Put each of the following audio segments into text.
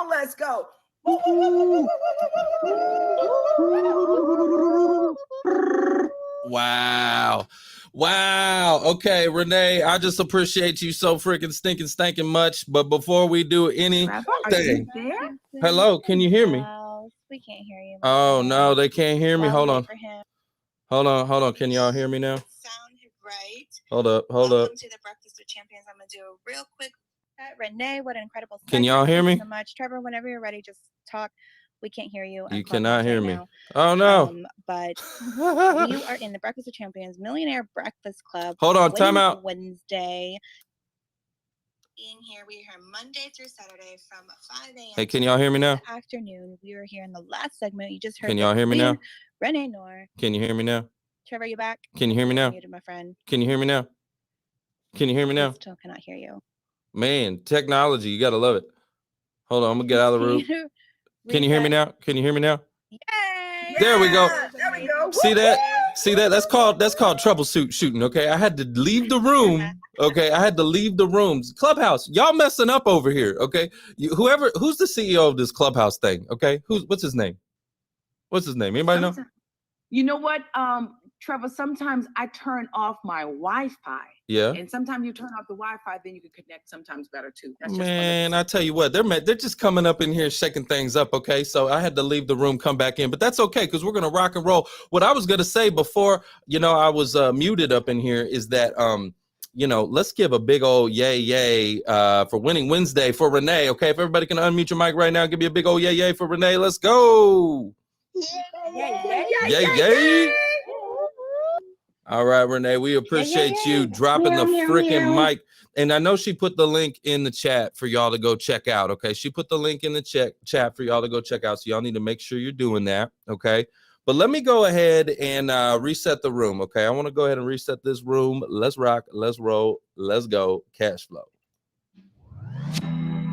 Let's go. Wow. Okay, Renee, I just appreciate you so freaking stinking much. But before we do anything, hello, can you hear me? We can't hear you. Oh, no, they can't hear me. Hold on. For him. Hold on. Can y'all hear me now? Sound right. Hold up. Welcome to the Breakfast with Champions. I'm going to do a real quick. Renee, what an incredible segment. Can y'all hear me? Thank you so much. Trevor, whenever you're ready, just talk. We can't hear you. You cannot hear me. Now. Oh, no. But we are in the Breakfast with Champions Millionaire Breakfast Club. Hold on. Time out. Wednesday. Being here, we are here Monday through Saturday from 5 a.m. Hey, can y'all hear me now? Afternoon. We were here in the last segment. You just heard. Can y'all hear me now? Renee Noor. Can you hear me now? Trevor, you back? Can you hear me now? Muted, my friend. Can you hear me now? Can you hear me now? Still cannot hear you. Man, technology, you gotta love it. Hold on, I'm gonna get out of the room. Can you hear me now? Can you hear me now? Yay! There we go. There we go. See that? That's called troubleshooting. Okay, I had to leave the room. Okay, I had to leave the rooms. Clubhouse, y'all messing up over here. Okay, who's the CEO of this Clubhouse thing? Okay, what's his name? What's his name? Anybody know? You know what, Trevor? Sometimes I turn off my Wi-Fi. Yeah. And sometimes you turn off the Wi-Fi, then you can connect sometimes better too. That's Man, I tell you what, they're just coming up in here shaking things up. Okay, so I had to leave the room, come back in, but that's okay because we're gonna rock and roll. What I was gonna say before, I was muted up in here is that let's give a big old yay for winning Wednesday for Renee. Okay, if everybody can unmute your mic right now, give me a big old yay for Renee. Let's go. Yay. All right, Renee, we appreciate you dropping the freaking mic. And I know she put the link in the chat for y'all to go check out. Okay, she put the link in the chat for y'all to go check out. So y'all need to make sure you're doing that. Okay, but let me go ahead and reset the room. Okay, I want to go ahead and reset this room. Let's rock. Let's roll. Let's go. Cash flow.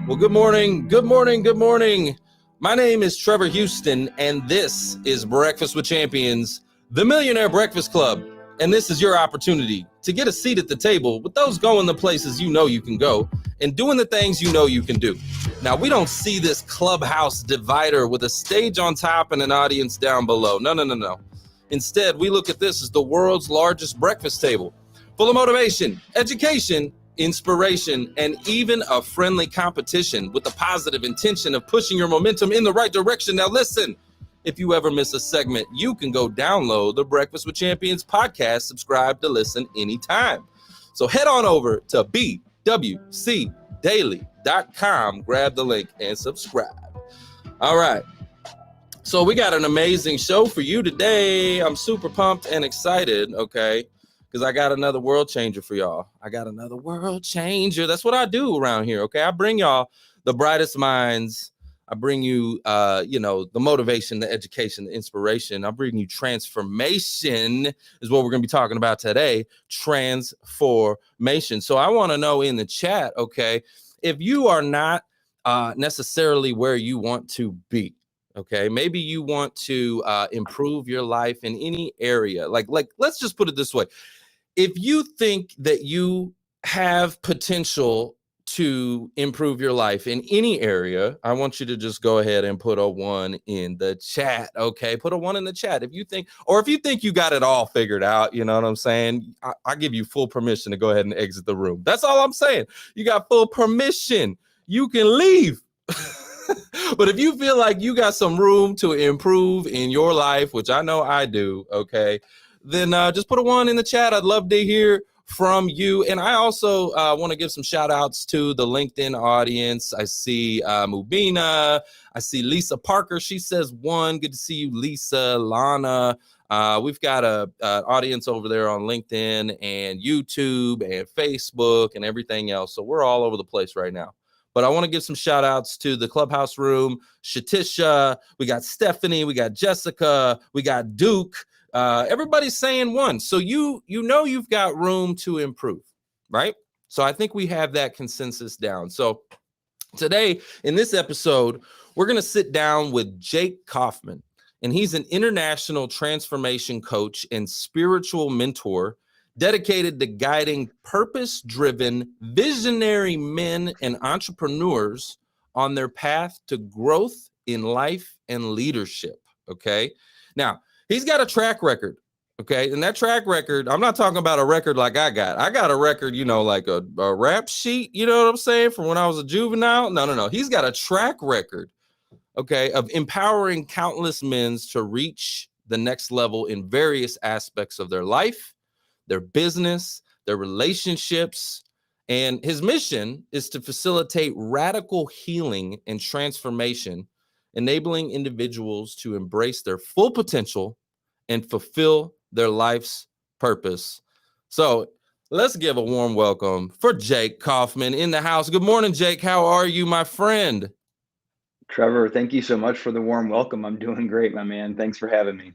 Well, good morning. Good morning. Good morning. My name is Trevor Houston, and this is Breakfast with Champions, the Millionaire Breakfast Club. And this is your opportunity to get a seat at the table with those going the places you know you can go and doing the things you know you can do. Now, we don't see this clubhouse divider with a stage on top and an audience down below. No. Instead, we look at this as the world's largest breakfast table, full of motivation, education, inspiration, and even a friendly competition with the positive intention of pushing your momentum in the right direction. Now, listen. If you ever miss a segment, you can go download the Breakfast with Champions podcast, subscribe to listen anytime. So head on over to bwcdaily.com, grab the link and subscribe. All right. So we got an amazing show for you today. I'm super pumped and excited, okay, because I got another world changer for y'all. I got another world changer. That's what I do around here, okay? I bring y'all the brightest minds. I bring you, the motivation, the education, the inspiration. I bring you transformation is what we're going to be talking about today. Transformation. So I want to know in the chat, okay, if you are not necessarily where you want to be, okay, maybe you want to improve your life in any area. Like, let's just put it this way. If you think that you have potential to improve your life in any area, I want you to just go ahead and put a 1 in the chat. Okay, put a 1 in the chat if you think you got it all figured out. You know what I'm saying? I give you full permission to go ahead and exit the room. That's all I'm saying. You got full permission. You can leave. But if you feel like you got some room to improve in your life, which I know I do, okay, then just put a 1 in the chat. I'd love to hear from you. And I also want to give some shout outs to the LinkedIn audience. I see Mubina. I see Lisa Parker. She says 1. Good to see you, Lisa. Lana. We've got a audience over there on LinkedIn and YouTube and Facebook and everything else. So we're all over the place right now. But I want to give some shout outs to the Clubhouse Room, Shatisha. We got Stephanie. We got Jessica. We got Duke. Everybody's saying 1. So you've got room to improve, right? So I think we have that consensus down. So today in this episode, we're going to sit down with Jake Kauffman, and he's an international transformation coach and spiritual mentor dedicated to guiding purpose-driven, visionary men and entrepreneurs on their path to growth in life and leadership. Okay. Now, he's got a track record. Okay. And that track record, I'm not talking about a record like I got. I got a record, like a rap sheet, you know what I'm saying, from when I was a juvenile. No. He's got a track record, okay, of empowering countless men to reach the next level in various aspects of their life, their business, their relationships. And his mission is to facilitate radical healing and transformation, enabling individuals to embrace their full potential and fulfill their life's purpose. So let's give a warm welcome for Jake Kauffman in the house. Good morning, Jake. How are you, my friend? Trevor, thank you so much for the warm welcome. I'm doing great, my man. Thanks for having me.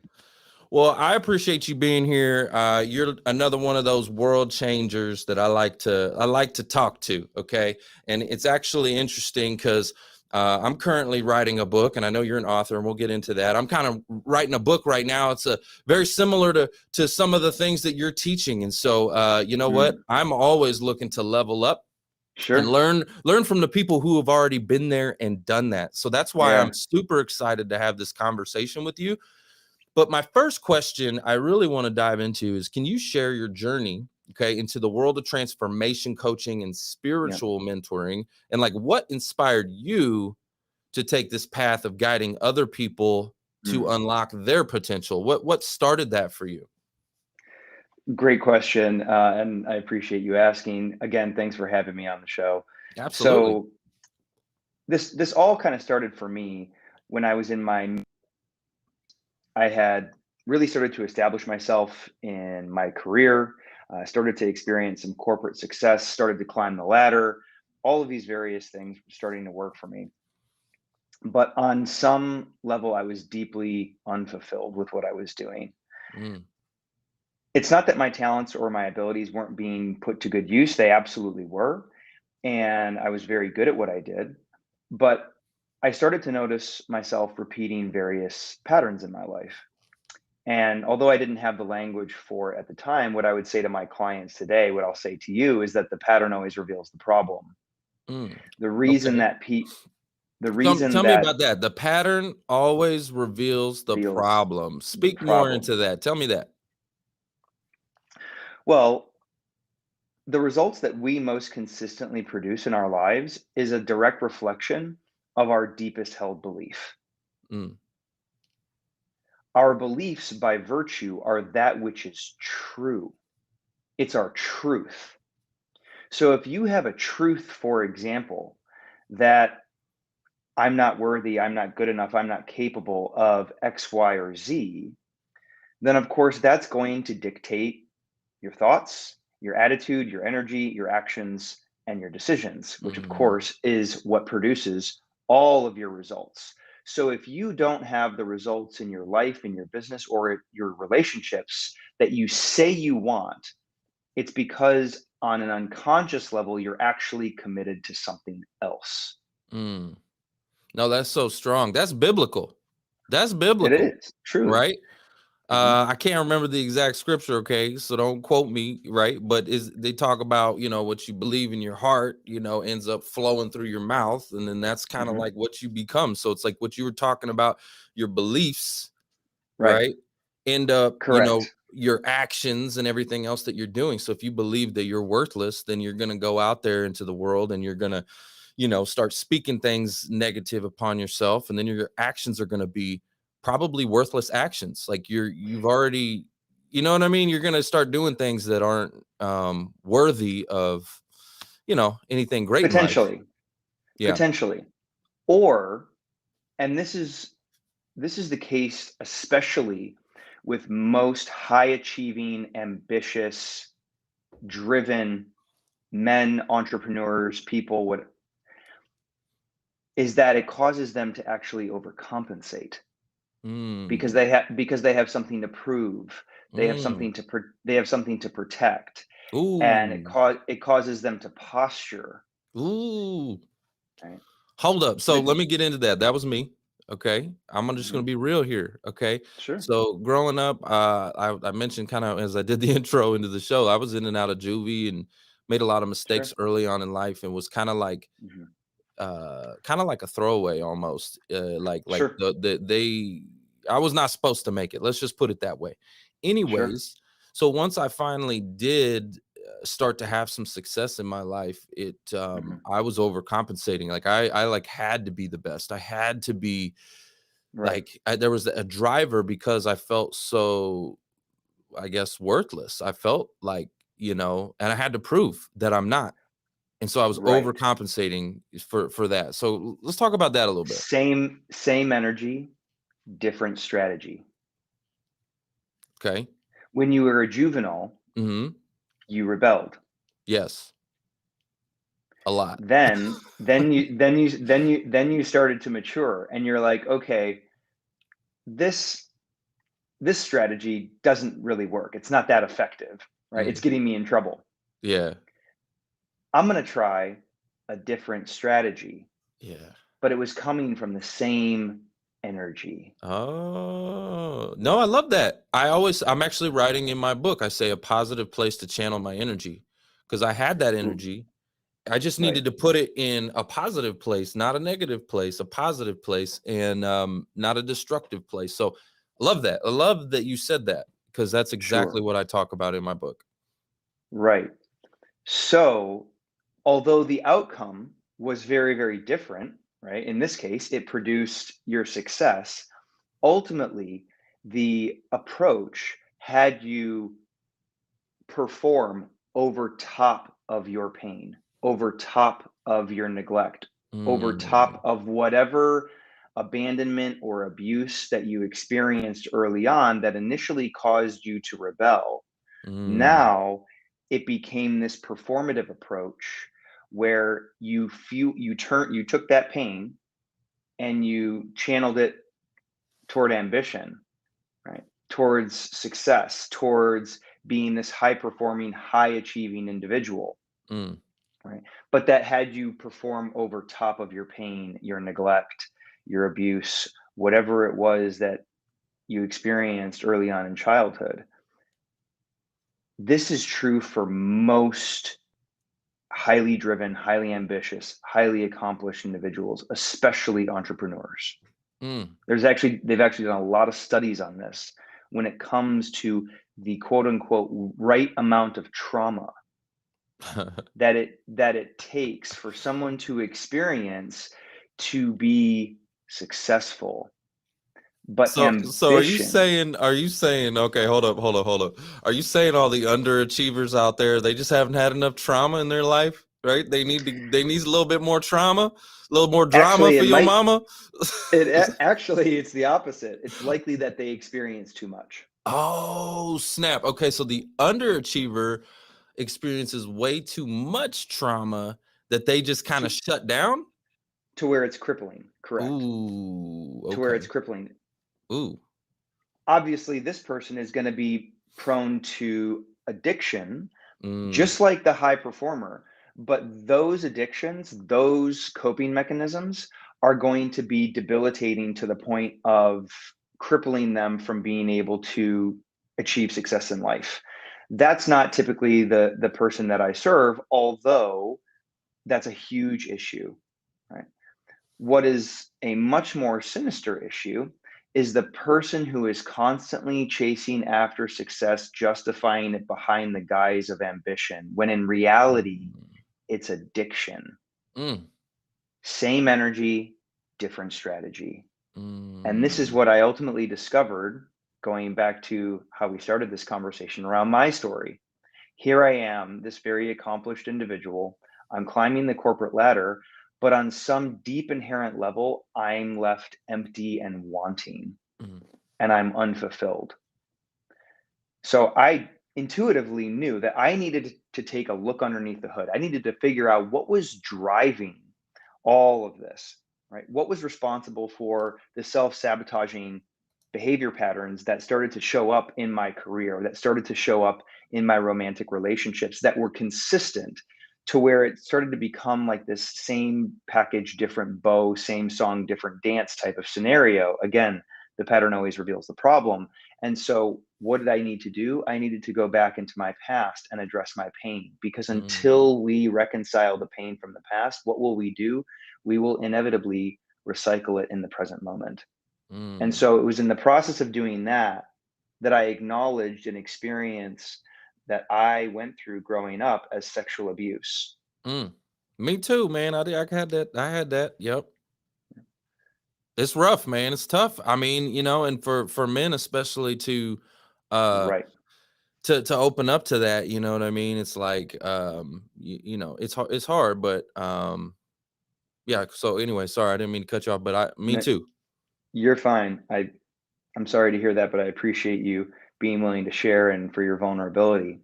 Well, I appreciate you being here. You're another one of those world changers that I like to talk to. Okay. And it's actually interesting because I'm currently writing a book, and I know you're an author, and we'll get into that. I'm kind of writing a book right now. It's very similar to some of the things that you're teaching. And so, you know what? I'm always looking to level up. Sure. And learn from the people who have already been there and done that. So that's why I'm super excited to have this conversation with you. But my first question I really want to dive into is, can you share your journey, okay, into the world of transformation coaching and spiritual mentoring, and like what inspired you to take this path of guiding other people to unlock their potential? What started that for you? Great question. And I appreciate you asking. Again, thanks for having me on the show. Absolutely. So this all kind of started for me when I was I had really started to establish myself in my career, started to experience some corporate success, started to climb the ladder. All of these various things were starting to work for me. But on some level, I was deeply unfulfilled with what I was doing. Mm. It's not that my talents or my abilities weren't being put to good use. They absolutely were. And I was very good at what I did. But I started to notice myself repeating various patterns in my life. And although I didn't have the language for it at the time, what I would say to my clients today, what I'll say to you, is that the pattern always reveals the problem. The reason Okay. Tell me that about that. The pattern always reveals the reveals problem. the Speak more problem. into that. Tell me that. Well, the results that we most consistently produce in our lives is a direct reflection of our deepest held belief. Mm. Our beliefs, by virtue, are that which is true. It's our truth. So if you have a truth, for example, that I'm not worthy, I'm not good enough, I'm not capable of X, Y, or Z, then of course that's going to dictate your thoughts, your attitude, your energy, your actions, and your decisions, which of course is what produces all of your results. So if you don't have the results in your life, in your business, or your relationships that you say you want, it's because on an unconscious level, you're actually committed to something else. Mm. No, that's so strong. That's biblical. That's It biblical, is, truly. right? I can't remember the exact scripture, okay? So don't quote me, right? But they talk about, what you believe in your heart, ends up flowing through your mouth, and then that's kind of like what you become. So it's like what you were talking about, your beliefs, right? End up, Correct. your actions and everything else that you're doing. So if you believe that you're worthless, then you're going to go out there into the world and you're going to, start speaking things negative upon yourself, and then your actions are going to be probably worthless actions. Like you've already, you know what I mean? You're going to start doing things that aren't worthy of, anything great in life. Potentially. Yeah. Potentially. Or, and this is the case especially with most high achieving, ambitious, driven men, entrepreneurs, people, what is that it causes them to actually overcompensate because they have something to prove. They have something to protect. Ooh. And it causes them to posture. Ooh. Right? Hold up. So let me get into that. That was me. Okay. I'm just going to be real here. Okay. Sure. So growing up, I mentioned kind of as I did the intro into the show, I was in and out of juvie and made a lot of mistakes early on in life, and was kind of like kind of like a throwaway almost. Like Sure. I was not supposed to make it. Let's just put it that way. Sure. Anyways, so once I finally did start to have some success in my life, Hmm. I was overcompensating. Like I like had to be the best. I had to be Right. like there was a driver because I felt so, I guess, worthless. I felt like, and I had to prove that I'm not. And so I was Right. overcompensating for that. So let's talk about that a little bit. Same energy, different strategy. Okay. When you were a juvenile, Hmm. you rebelled. Yes. A lot. Then you started to mature, and you're like, okay, this this strategy doesn't really work. It's not that effective, right? It's Mm, getting me in trouble. yeah. I'm going to try a different strategy, Yeah. but it was coming from the same energy. Oh, no, I love that. I'm actually writing in my book, I say a positive place to channel my energy because I had that R- energy. I just Right. needed to put it in a positive place, not a negative place, a positive place, and not a destructive place. So I love that. I love that you said that because that's exactly Sure. what I talk about in my book. Right. So, although the outcome was very, very different, right? In this case, it produced your success. Ultimately, the approach had you perform over top of your pain, over top of your neglect, over Mm, top of whatever abandonment or abuse that you experienced early on that initially caused you to rebel. mm, Now it became this performative approach where you took that pain and you channeled it toward ambition, right? Towards success, towards being this high performing, high achieving individual, mm, right? But that had you perform over top of your pain, your neglect, your abuse, whatever it was that you experienced early on in childhood. This is true for most highly driven, highly ambitious, highly accomplished individuals, especially entrepreneurs. mm. They've actually done a lot of studies on this when it comes to the quote unquote right amount of trauma that it takes for someone to experience to be successful. But So ambition, are you saying, okay, hold up. Are you saying all the underachievers out there, they just haven't had enough trauma in their life, right? They need a little bit more trauma, a little more drama actually for it your might mama? actually it's the opposite. It's likely that they experience too much Oh, snap. Okay, so the underachiever experiences way too much trauma that they just kind of to shut down? to where it's crippling, correct? Ooh, To where it's okay. crippling. Ooh. Obviously, this person is going to be prone to addiction, Mm, just like the high performer. But those addictions, those coping mechanisms are going to be debilitating to the point of crippling them from being able to achieve success in life. That's not typically the person that I serve, although that's a huge issue, right? What is a much more sinister issue is the person who is constantly chasing after success, justifying it behind the guise of ambition, when in reality, mm, it's addiction. mm, Same energy, different strategy. And this is mm, what I ultimately discovered going back to how we started this conversation around my story. Here I am, this very accomplished individual. I'm climbing the corporate ladder, but on some deep inherent level, I'm left empty and wanting, mm, and I'm unfulfilled. So I intuitively knew that I needed to take a look underneath the hood. I needed to figure out what was driving all of this, right? What was responsible for the self sabotaging behavior patterns that started to show up in my career, that started to show up in my romantic relationships that were consistent to where it started to become like this same package, different bow, same song, different dance type of scenario. Again, the pattern always reveals the problem. And so, what did I need to do? I needed to go back into my past and address my pain because mm. until we reconcile the pain from the past, what will we do? we will inevitably recycle it in the present moment. And Mm, so it was in the process of doing that that I acknowledged an experience that I went through growing up as sexual abuse. mm. Me too, man. I had that. I had that. Yep. It's rough, man. It's tough. I mean, and for men especially to uh Right. to open up to that, you know what I mean? It's like it's hard, but yeah, so anyway, sorry, I didn't mean to cut you off, but me No, too. you're fine. I'm sorry to hear that, but I appreciate you being willing to share and for your vulnerability.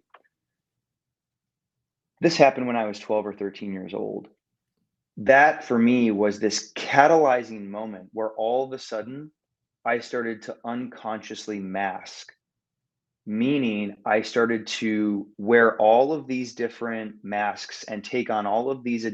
This happened when I was 12 or 13 years old. That for me was this catalyzing moment where all of a sudden I started to unconsciously mask, meaning I started to wear all of these different masks and take on all of these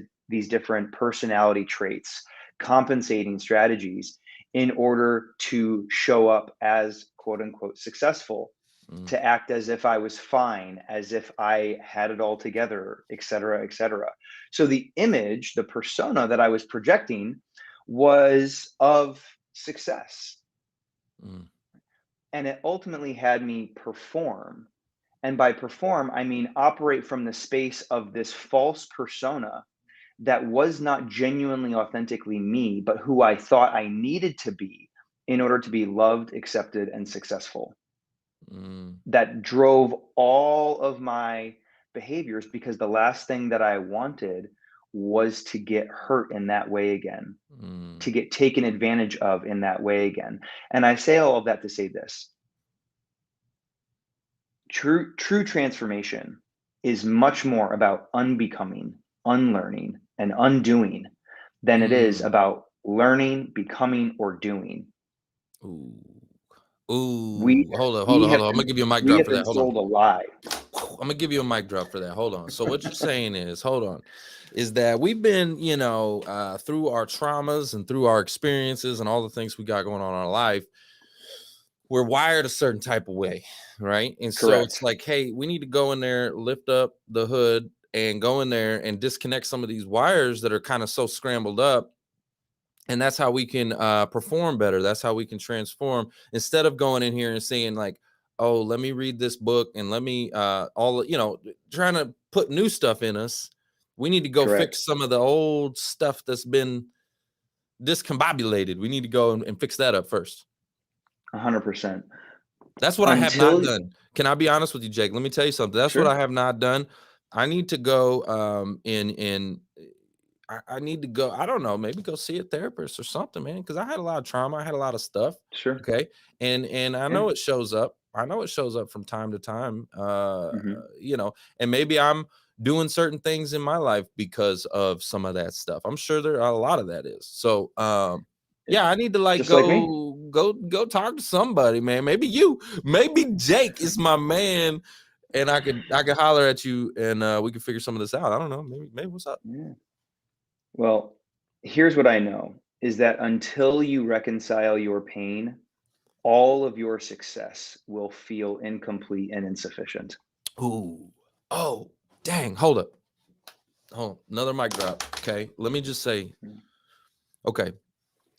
different personality traits, compensating strategies in order to show up as quote unquote successful, Mm, to act as if I was fine, as if I had it all together, et cetera, et cetera. So the image, the persona that I was projecting was of success. mm, And it ultimately had me perform. And by perform, I mean operate from the space of this false persona that was not genuinely, authentically me, but who I thought I needed to be in order to be loved, accepted, and successful. mm, That drove all of my behaviors because the last thing that I wanted was to get hurt in that way again, mm, to get taken advantage of in that way again. And I say all of that to say this. True transformation is much more about unbecoming, unlearning, and undoing than it is mm. about learning, becoming, or doing. Ooh. We Ooh. Hold on, hold we on, hold have on. I'm been gonna give you a mic we drop have for that. been Hold on. sold a lie. I'm gonna give you a mic drop for that. Hold on. So what you're saying is, hold on, is that we've been, through our traumas and through our experiences and all the things we got going on in our life, we're wired a certain type of way, right? And so it's Correct. like, hey, we need to go in there, lift up the hood, and go in there and disconnect some of these wires that are kind of so scrambled up. And that's how we can perform better. That's how we can transform instead of going in here and saying like, oh, let me read this book and let me trying to put new stuff in us. We need to go Correct. fix some of the old stuff that's been discombobulated. We need to go and fix that up first. 100%. That's what I have not Until done. Can I be honest with you, Jake? Let me tell you something. That's what I sure. have not done. I need to go I need to go, I don't know, maybe go see a therapist or something, man, because I had a lot of trauma. I had a lot of stuff. Sure. Okay. And I Yeah. know it shows up. I know it shows up from time to time. Mhm. And maybe I'm doing certain things in my life because of some of that stuff. I'm sure there are a lot of that is. So Yeah. yeah, I need to like Just like me. go talk to somebody, man. Maybe Jake is my man, and I could holler at you and we can figure some of this out. I don't know. Maybe what's up? Yeah. Well, here's what I know is that until you reconcile your pain, all of your success will feel incomplete and insufficient. Ooh. Oh, dang. Hold up. Hold on. Another mic drop. Okay. Let me just say, okay.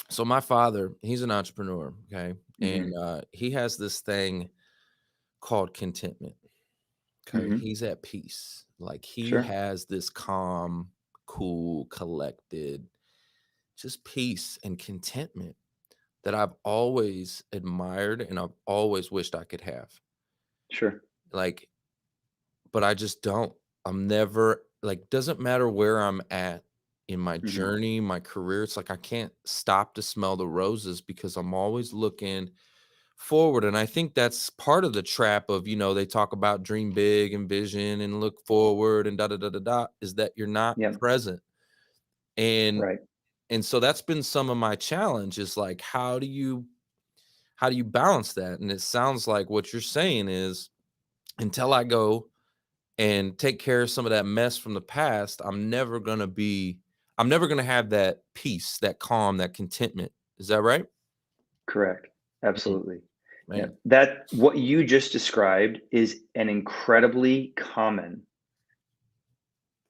So my father, he's an entrepreneur. Okay. And Mhm. he has this thing called contentment. Okay. Mhm. He's at peace. Like he Sure. has this calm, cool, collected, just peace and contentment that I've always admired and I've always wished I could have. Sure. Like, but I just don't. I'm never like, doesn't matter where I'm at in my Mhm. journey, my career. It's like I can't stop to smell the roses because I'm always looking forward. And I think that's part of the trap of, they talk about dream big and vision and look forward and da da da da da, is that you're not Yep. present. And Right. and so that's been some of my challenge is like, how do you balance that? And it sounds like what you're saying is until I go and take care of some of that mess from the past, I'm never going to have that peace, that calm, that contentment. Is that right? Correct. Mm, Absolutely. Yeah. man. That what you just described is an incredibly common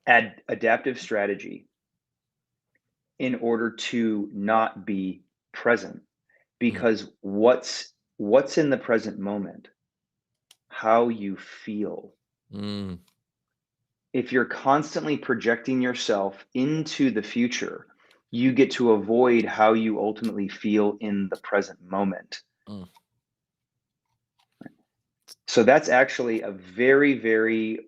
adaptive strategy in order to not be present. Because what's in the present moment? How you feel. Mm. If you're constantly projecting yourself into the future, you get to avoid how you ultimately feel in the present moment. Mm. So that's actually a very, very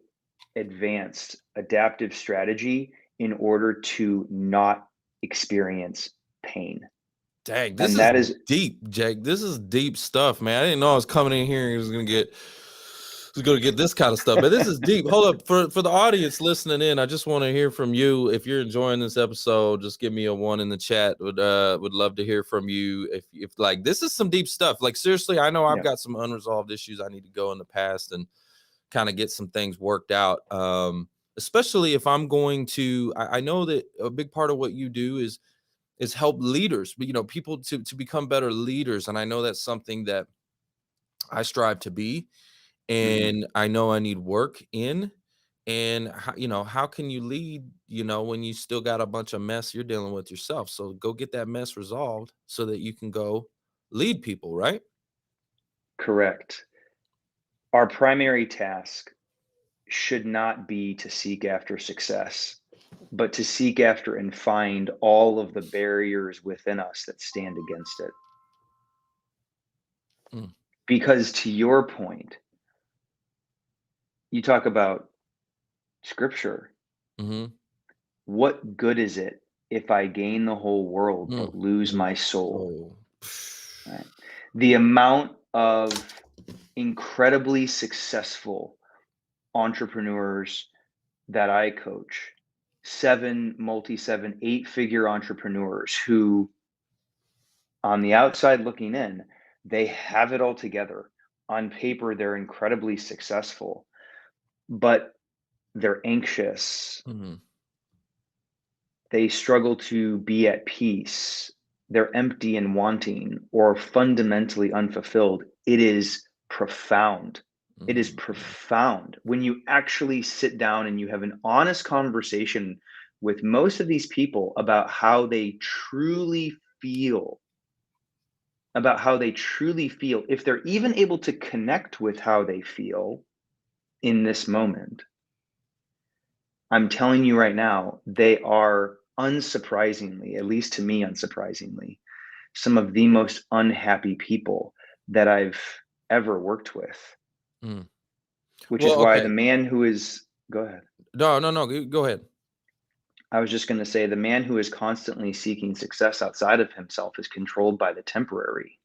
advanced adaptive strategy in order to not experience pain. Dang, this And is that is deep, Jake. This is deep stuff, man. I didn't know I was coming in here and was gonna get this kind of stuff. But this is deep. Hold up, for the audience listening in, I just want to hear from you. If you're enjoying this episode, just give me a 1 in the chat. Would love to hear from you. If like this is some deep stuff. Like seriously, I know I've got some unresolved issues I need to go in the past and kind of get some things worked out. Especially if I'm going to, I know that a big part of what you do is help leaders, but people to become better leaders. And I know that's something that I strive to be, and I know I need work in. And how can you lead, when you still got a bunch of mess you're dealing with yourself? So go get that mess resolved so that you can go lead people, right? correct. Our primary task should not be to seek after success, but to seek after and find all of the barriers within us that stand against it. Mm. Because to your point, you talk about scripture. Mm-hmm. What good is it if I gain the whole world but lose my soul? Right? The amount of incredibly successful entrepreneurs that I coach, 8-figure entrepreneurs who, on the outside looking in, they have it all together. On paper, they're incredibly successful, but they're anxious. Mm-hmm. They struggle to be at peace. They're empty and wanting or fundamentally unfulfilled. It is profound. It is profound when you actually sit down and you have an honest conversation with most of these people about how they truly feel, if they're even able to connect with how they feel in this moment. I'm telling you right now, they are unsurprisingly, at least to me, unsurprisingly, some of the most unhappy people that I've ever worked with. Mm. Which Well, is why okay. the man who is, go ahead. No, go ahead. I was just going to say the man who is constantly seeking success outside of himself is controlled by the temporary.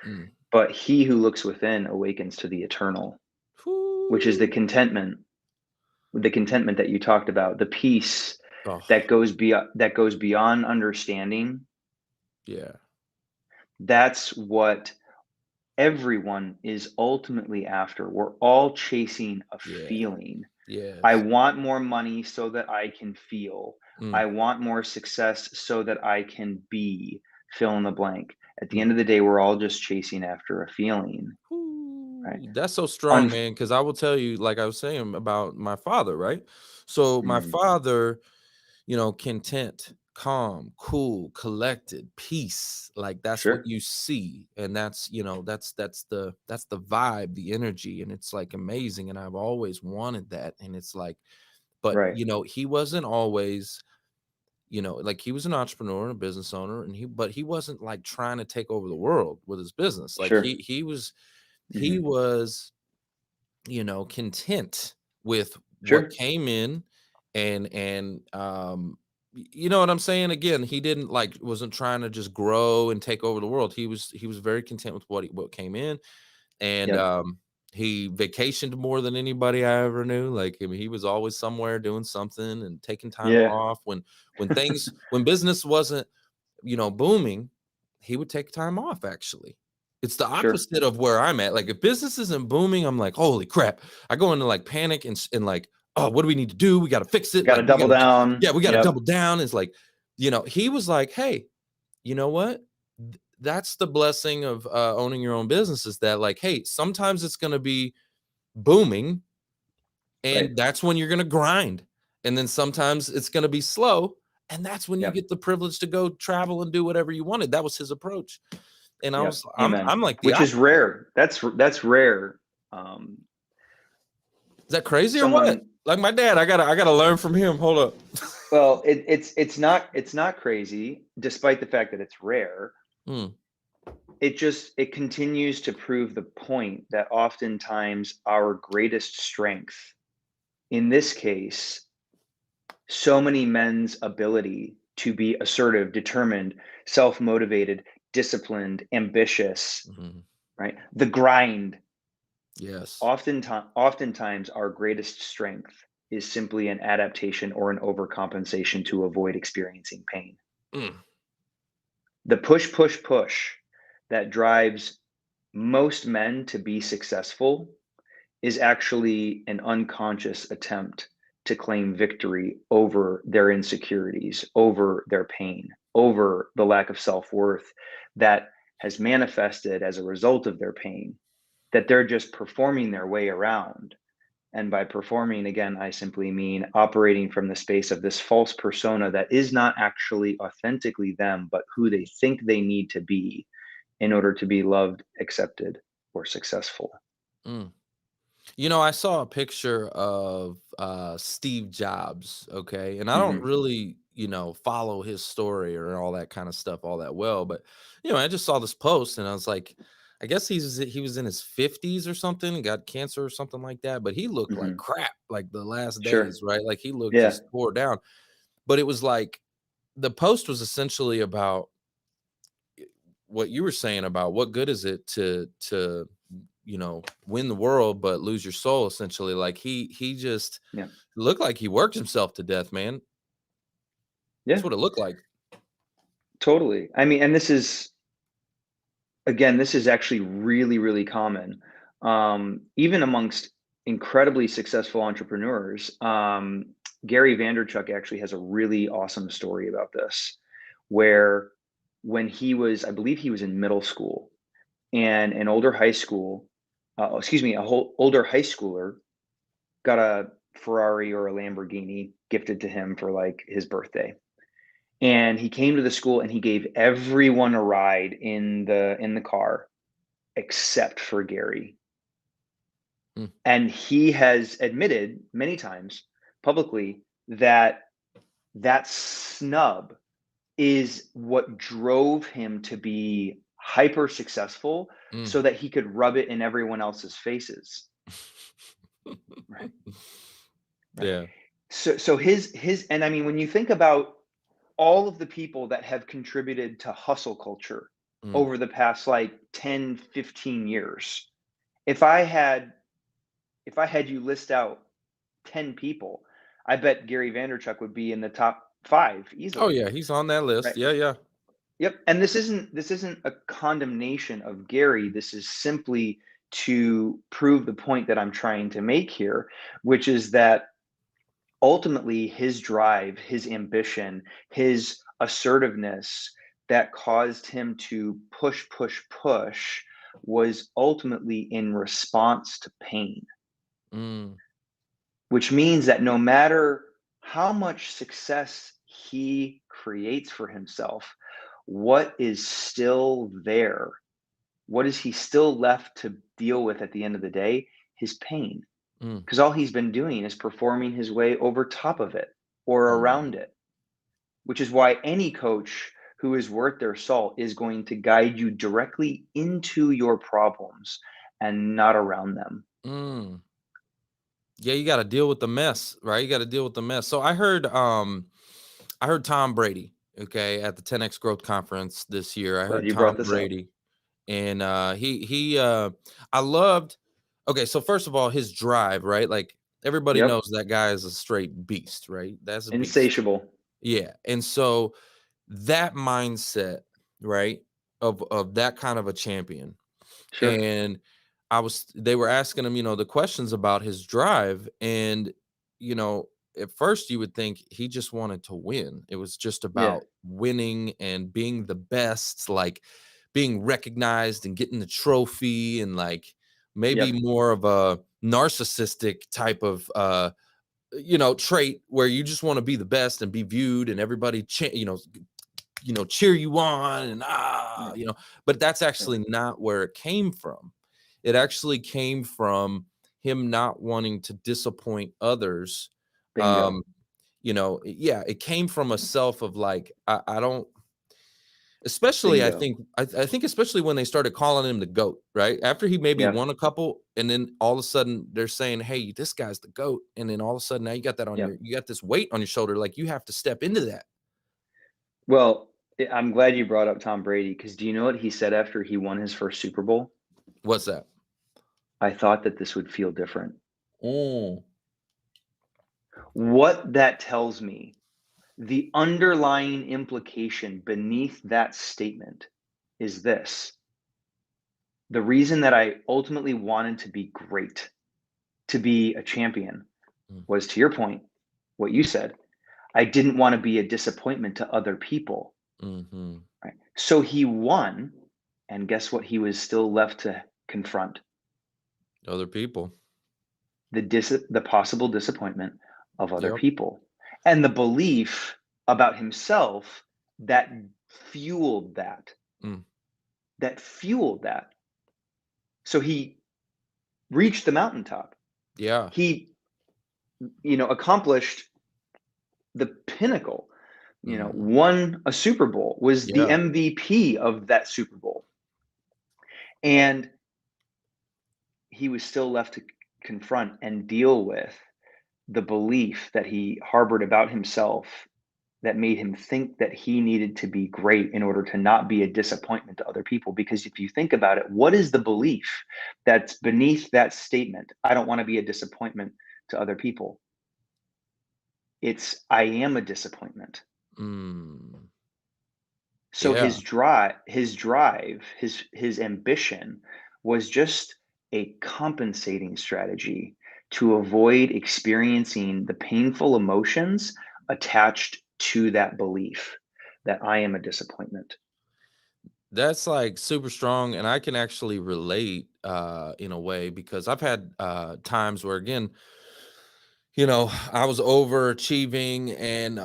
Mm. But he who looks within awakens to the eternal, which is the contentment that you talked about, the peace that goes beyond understanding. Yeah. That's what everyone is ultimately after. We're all chasing a feeling. Yes. I want more money so that I can feel. I want more success so that I can be, fill in the blank. At the end of the day, we're all just chasing after a feeling. Right? That's so strong, man. Because I will tell you, like I was saying about my father, right? So my father, content, calm, cool, collected, peace. Like that's what you see. And that's the vibe, the energy. And it's like amazing. And I've always wanted that. And it's like, but he wasn't always, like he was an entrepreneur and a business owner, and he wasn't like trying to take over the world with his business. Like he was content with what came in, and you know what I'm saying? Again, he wasn't trying to just grow and take over the world. He was very content with what came in, and he vacationed more than anybody I ever knew. Like, I mean, he was always somewhere doing something and taking time off when business wasn't, booming, he would take time off. Actually, it's the opposite of where I'm at. Like, if business isn't booming, I'm like, holy crap. I go into like panic and like, oh, what do we need to do? We got to fix it. Got to double down. Yeah, we got to double down. It's like, he was like, hey, you know what? That's the blessing of owning your own business, is that like, hey, sometimes it's going to be booming, and that's when you're going to grind. And then sometimes it's going to be slow, And that's when you Yep. get the privilege to go travel and do whatever you wanted. That was his approach. And Yep. Amen. I'm like the Which is rare. That's rare. Is that crazy or what? Someone, Like my dad, I gotta learn from him. Hold up. well, it's not crazy, despite the fact that it's rare. Mm, It continues to prove the point that oftentimes our greatest strength, in this case, so many men's ability to be assertive, determined, self-motivated, disciplined, ambitious, mhm. right? The grind. Yes. Oftentimes our greatest strength is simply an adaptation or an overcompensation to avoid experiencing pain. Mm, The push that drives most men to be successful is actually an unconscious attempt to claim victory over their insecurities, over their pain, over the lack of self-worth that has manifested as a result of their pain, that they're just performing their way around. And by performing, again, I simply mean operating from the space of this false persona that is not actually authentically them, but who they think they need to be in order to be loved, accepted, or successful. mm. You know, I saw a picture of Steve Jobs, okay? And I don't Hmm. really, follow his story or all that kind of stuff all that well, but I just saw this post and I was like, I guess he was in his 50s or something, and got cancer or something like that, but he looked like Hmm. crap like the last Sure. days, right? Like he looked Yeah. just tore down. But it was like the post was essentially about what you were saying about what good is it to win the world but lose your soul, essentially. Like he just Yeah. looked like he worked himself to death, man. Yeah. That's what it looked like. Totally. I mean, and this is, again, this is actually really, really common, even amongst incredibly successful entrepreneurs. Gary Vaynerchuk actually has a really awesome story about this, where when he was, I believe he was in middle school, and an older high school, excuse me, a whole older high schooler got a Ferrari or a Lamborghini gifted to him for like his birthday. And he came to the school and he gave everyone a ride in the car except for Gary. Mm, And he has admitted many times publicly that that snub is what drove him to be hyper successful mm. so that he could rub it in everyone else's faces. Right. Right. Yeah. So his and I mean, when you think about all of the people that have contributed to hustle culture Mm. over the past like 10, 15 years, if I had you list out 10 people, I bet Gary Vaynerchuk would be in the top 5 Oh easily, yeah, he's on that list. right? Yeah, yeah. Yep. And this isn't a condemnation of Gary. This is simply to prove the point that I'm trying to make here, which is that ultimately his drive, his ambition, his assertiveness that caused him to push was ultimately in response to pain, Mm, which means that no matter how much success he creates for himself, what is still there? What is he still left to deal with at the end of the day? His pain. mm, Because all he's been doing is performing his way over top of it or mm, around it, which is why any coach who is worth their salt is going to guide you directly into your problems and not around them. mm. Yeah, you got to deal with the mess, right? You got to deal with the mess. So I heard Tom Brady, okay, at the 10X Growth Conference this year. I Glad heard you brought Tom this up. Brady, and I loved. Okay, so first of all, his drive, right? Like everybody Yep. knows that guy is a straight beast, right? That's a beast. Insatiable. Yeah, and so that mindset, right, of that kind of a champion, Sure. and they were asking him, the questions about his drive, and you know at first you would think he just wanted to win. It was just Yeah. about winning and being the best, like being recognized and getting the trophy, and like maybe Yep. more of a narcissistic type of trait where you just want to be the best and be viewed and everybody, cheer you on and but that's actually not where it came from. It actually came from him not wanting to disappoint others. Bingo. It came from a self of like, I don't, especially Bingo. I think especially when they started calling him the GOAT, right? After he maybe Yeah. won a couple, and then all of a sudden they're saying, hey, this guy's the GOAT. And then all of a sudden now you got that on you got this weight on your shoulder. Like you have to step into that. Well, I'm glad you brought up Tom Brady, because do you know what he said after he won his first Super Bowl? What's that? I thought that this would feel different. Oh, What that tells me, the underlying implication beneath that statement is this. The reason that I ultimately wanted to be great, to be a champion, was, to your point, what you said. I didn't want to be a disappointment to other people. mm-hmm. Right? So he won, and guess what he was still left to confront? Other people. The possible disappointment of other Yep. people, and the belief about himself that fueled that. That fueled that. So he reached the mountaintop. Yeah. He, accomplished the pinnacle. Won a Super Bowl, was the MVP of that Super Bowl, and he was still left to confront and deal with the belief that he harbored about himself that made him think that he needed to be great in order to not be a disappointment to other people. Because if you think about it, what is the belief that's beneath that statement? I don't want to be a disappointment to other people. It's, I am a disappointment. So Yeah. his drive, his ambition was just a compensating strategy to avoid experiencing the painful emotions attached to that belief that I am a disappointment. That's like super strong, and I can actually relate in a way, because I've had times where, again, I was overachieving and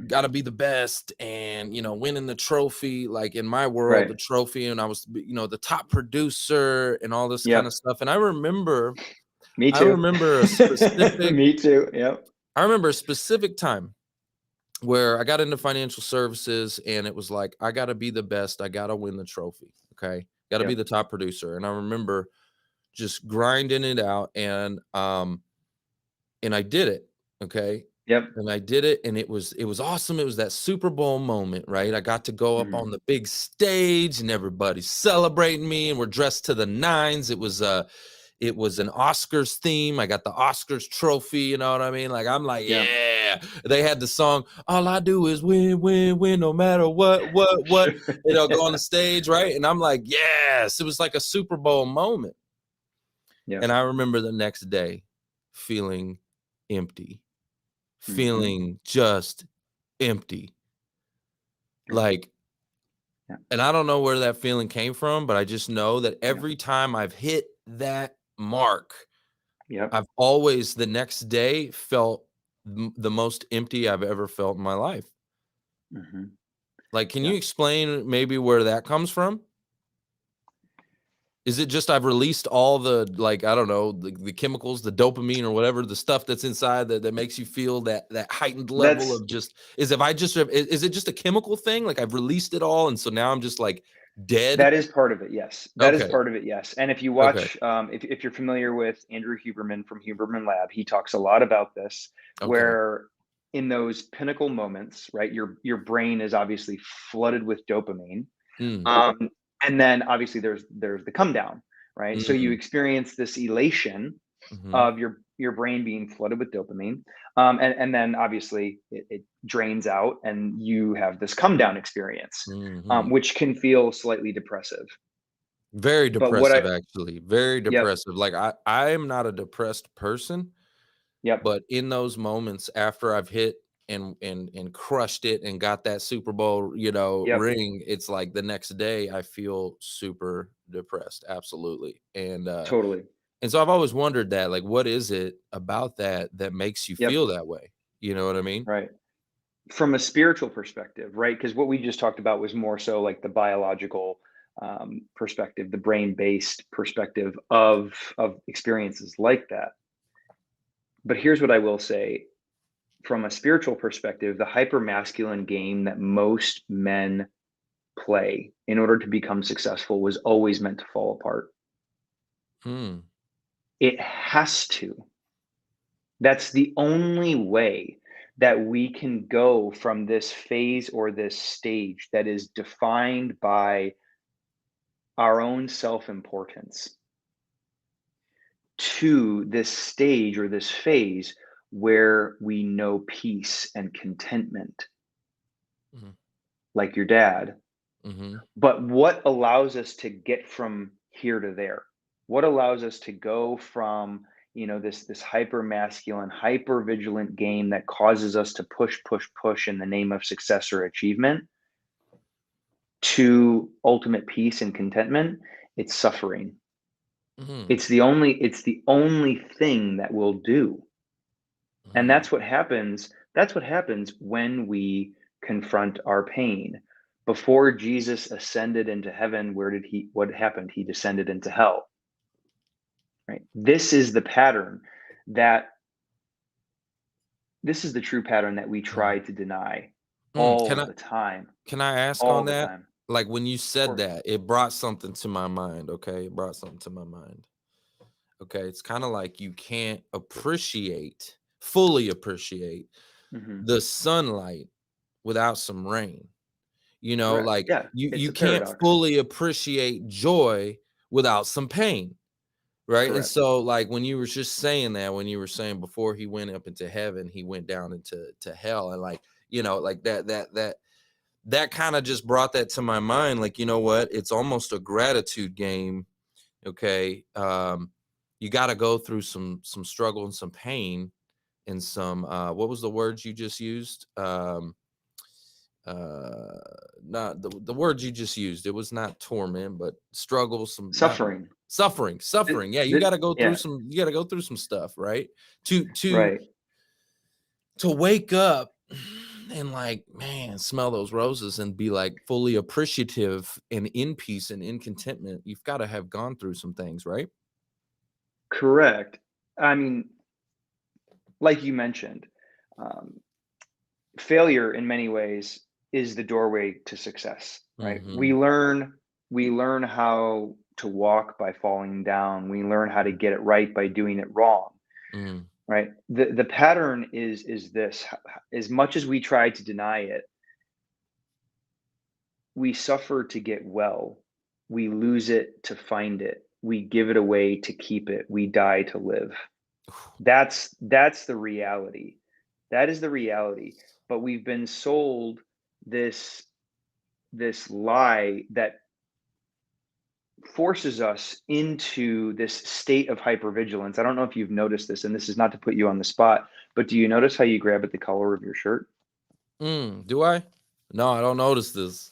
got to be the best and winning the trophy, like in my world, the trophy, and I was the top producer and all this kind of stuff. And I remember Me too. I remember a specific Me too. Yep. I remember a specific time where I got into financial services, and it was like, I got to be the best. I got to win the trophy. Okay. Got to be the top producer. And I remember just grinding it out, and I did it. Okay. Yep. And I did it, and it was awesome. It was that Super Bowl moment, right? I got to go up on the big stage, and everybody's celebrating me, and we're dressed to the nines. It was an Oscars theme. I got the Oscars trophy, you know what I mean? Like, I'm like, yeah. They had the song, all I do is win, win, win, no matter what, go on the stage, right? And I'm like, yes. It was like a Super Bowl moment. And I remember the next day feeling empty, feeling just empty. Like, and I don't know where that feeling came from, but I just know that every time I've hit that mark, I've always the next day felt the most empty I've ever felt in my life. Like, can you explain maybe where that comes from? Is it just I've released all the, like, I don't know, the chemicals, the dopamine or whatever, the stuff that's inside that makes you feel that heightened level of just, is it just a chemical thing? Like, I've released it all, and so now I'm just like dead? That is part of it, yes. That is part of it, yes. And if you watch, if you're familiar with Andrew Huberman from Huberman Lab, he talks a lot about this, where in those pinnacle moments, right, your brain is obviously flooded with dopamine. And then obviously there's the come down, right? So you experience this elation of your brain being flooded with dopamine. And then obviously it drains out, and you have this come down experience, which can feel slightly depressive. Very depressive, actually. Very depressive. Like, I am not a depressed person. But in those moments after I've hit and crushed it and got that Super Bowl, ring, it's like the next day I feel super depressed. Absolutely. And totally. And so I've always wondered that, like, what is it about that that makes you Yep. feel that way? You know what I mean? Right. From a spiritual perspective, right? Because what we just talked about was more so like the biological perspective, the brain-based perspective of experiences like that. But here's what I will say: from a spiritual perspective, the hyper-masculine game that most men play in order to become successful was always meant to fall apart. Hmm. It has to. That's the only way that we can go from this phase or this stage that is defined by our own self-importance to this stage or this phase where we know peace and contentment, Mhm. like your dad. Mhm. But what allows us to get from here to there? What allows us to go from, this hyper masculine, hyper vigilant game that causes us to push in the name of success or achievement to ultimate peace and contentment? It's suffering. Mhm. It's the only thing that will do. And Mhm. that's what happens when we confront our pain. Before Jesus ascended into heaven, what happened? He descended into hell, right? That this is the true pattern that we Mhm. try to deny Can all I the time, ask all on the that? time. Like when you Of said course. that, it brought something to my mind. Okay, it brought something to my mind. Okay, it's kind of like you can't fully appreciate Hmm. the sunlight without some rain. Correct. Like Yeah, it's you a can't paradox. fully appreciate joy without some pain, right? And Correct. so, like when you were just saying that, when you were saying before he went up into heaven, he went down into hell, and like like that kind of just brought that to my mind. Like, you know what? It's almost a gratitude game. Okay, you got to go through some struggle and some pain and some what was the words you just used? Uh Not the words you just used. It was not torment, but struggle, some not Suffering. suffering. Yeah, you got to go through Yeah. some stuff, right? To Right. wake up and like, man, smell those roses and be like fully appreciative and in peace and in contentment. You've got to have gone through some things, right? Correct. I mean, like you mentioned, um, failure in many ways is the doorway to success, right? we Mhm. learn we learn how to walk by falling down. We learn how to get it right by doing it wrong, Mm. right? The pattern is this: as much as we try to deny it, we suffer to get well, we lose it to find it, we give it away to keep it, we die to live. That's the reality. That is the reality. But we've been sold this lie that forces us into this state of hypervigilance. I don't know if you've noticed this, and this is not to put you on the spot, but do you notice how you grab at the collar of your shirt? Do I? No, I don't notice this.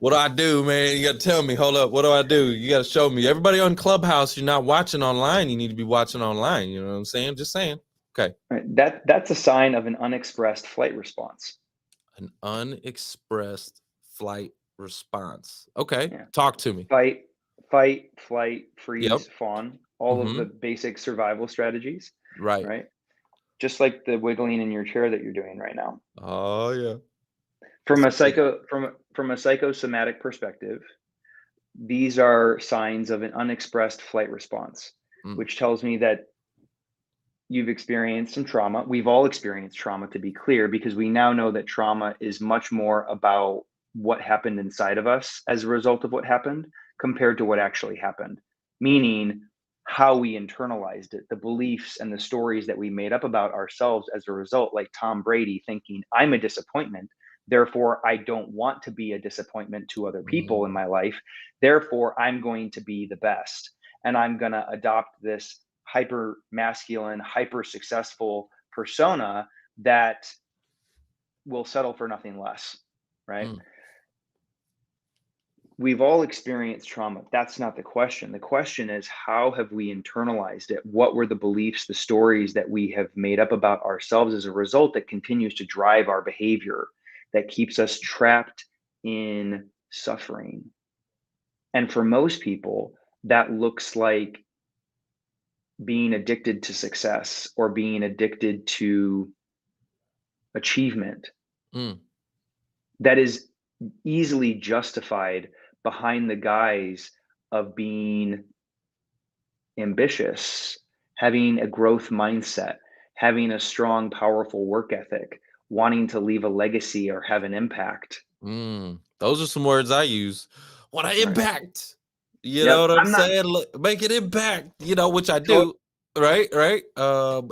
What do I do, man? You got to tell me. Hold up. What do I do? You got to show me. Everybody on Clubhouse, you're not watching online. You need to be watching online. You know what I'm saying? Just saying. Okay. Right? That's a sign of an unexpressed flight response. An unexpressed flight response. Okay. Yeah. Talk to me. Fight, flight, Yep. freeze, fawn, all of the Mm-hmm. basic survival strategies, Right. right? Just like the wiggling in your chair that you're doing right now. Oh, yeah. From a Yeah. psychosomatic perspective, these are signs of an unexpressed flight response, Mm, which tells me that you've experienced some trauma. We've all experienced trauma, to be clear, because we now know that trauma is much more about what happened inside of us as a result of what happened compared to what actually happened. Meaning, how we internalized it, the beliefs and the stories that we made up about ourselves as a result, like Tom Brady thinking, I'm a disappointment. Therefore, I don't want to be a disappointment to other people in mm, my life. Therefore, I'm going to be the best. And I'm going to adopt this hyper masculine, hyper successful persona that will settle for nothing less, right? mm. we've all experienced trauma. That's not the question. The question is, how have we internalized it? What were the beliefs, the stories that we have made up about ourselves as a result that continues to drive our behavior, that keeps us trapped in suffering? And for most people, that looks like being addicted to success or being addicted to achievement. Mm. That is easily justified behind the guise of being ambitious, having a growth mindset, having a strong, powerful work ethic, wanting to leave a legacy or have an impact. Those are some words I use. What I Right. impact. You know Yep. what I'm I'm not saying? Make an impact, which I totally do. Right.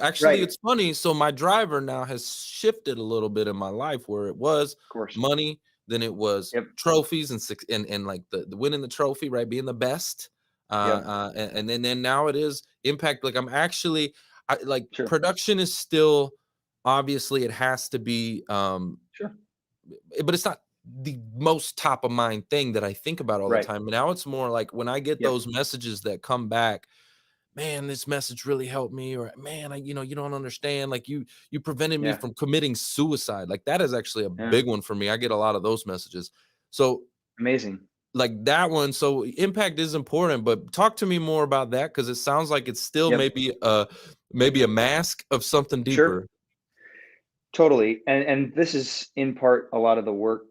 Actually, right. it's funny. So my driver now has shifted a little bit in my life, where it was Of course. money, then it was Yep. trophies and like the winning the trophy, right? Being the best. Yep. And then now it is impact. Like I like Sure. production is still, obviously it has to be, Sure. but it's not the most top of mind thing that I think about all the Right. time. And now it's more like when I get Yep. those messages that come back, man, this message really helped me, or man, you don't understand. Like you prevented me Yeah. from committing suicide. Like that is actually a Yeah. big one for me. I get a lot of those messages. So Amazing. like that one. So impact is important, but talk to me more about that, because it sounds like it's still Yep. maybe a mask of something Sure. deeper. Totally. And this is in part a lot of the work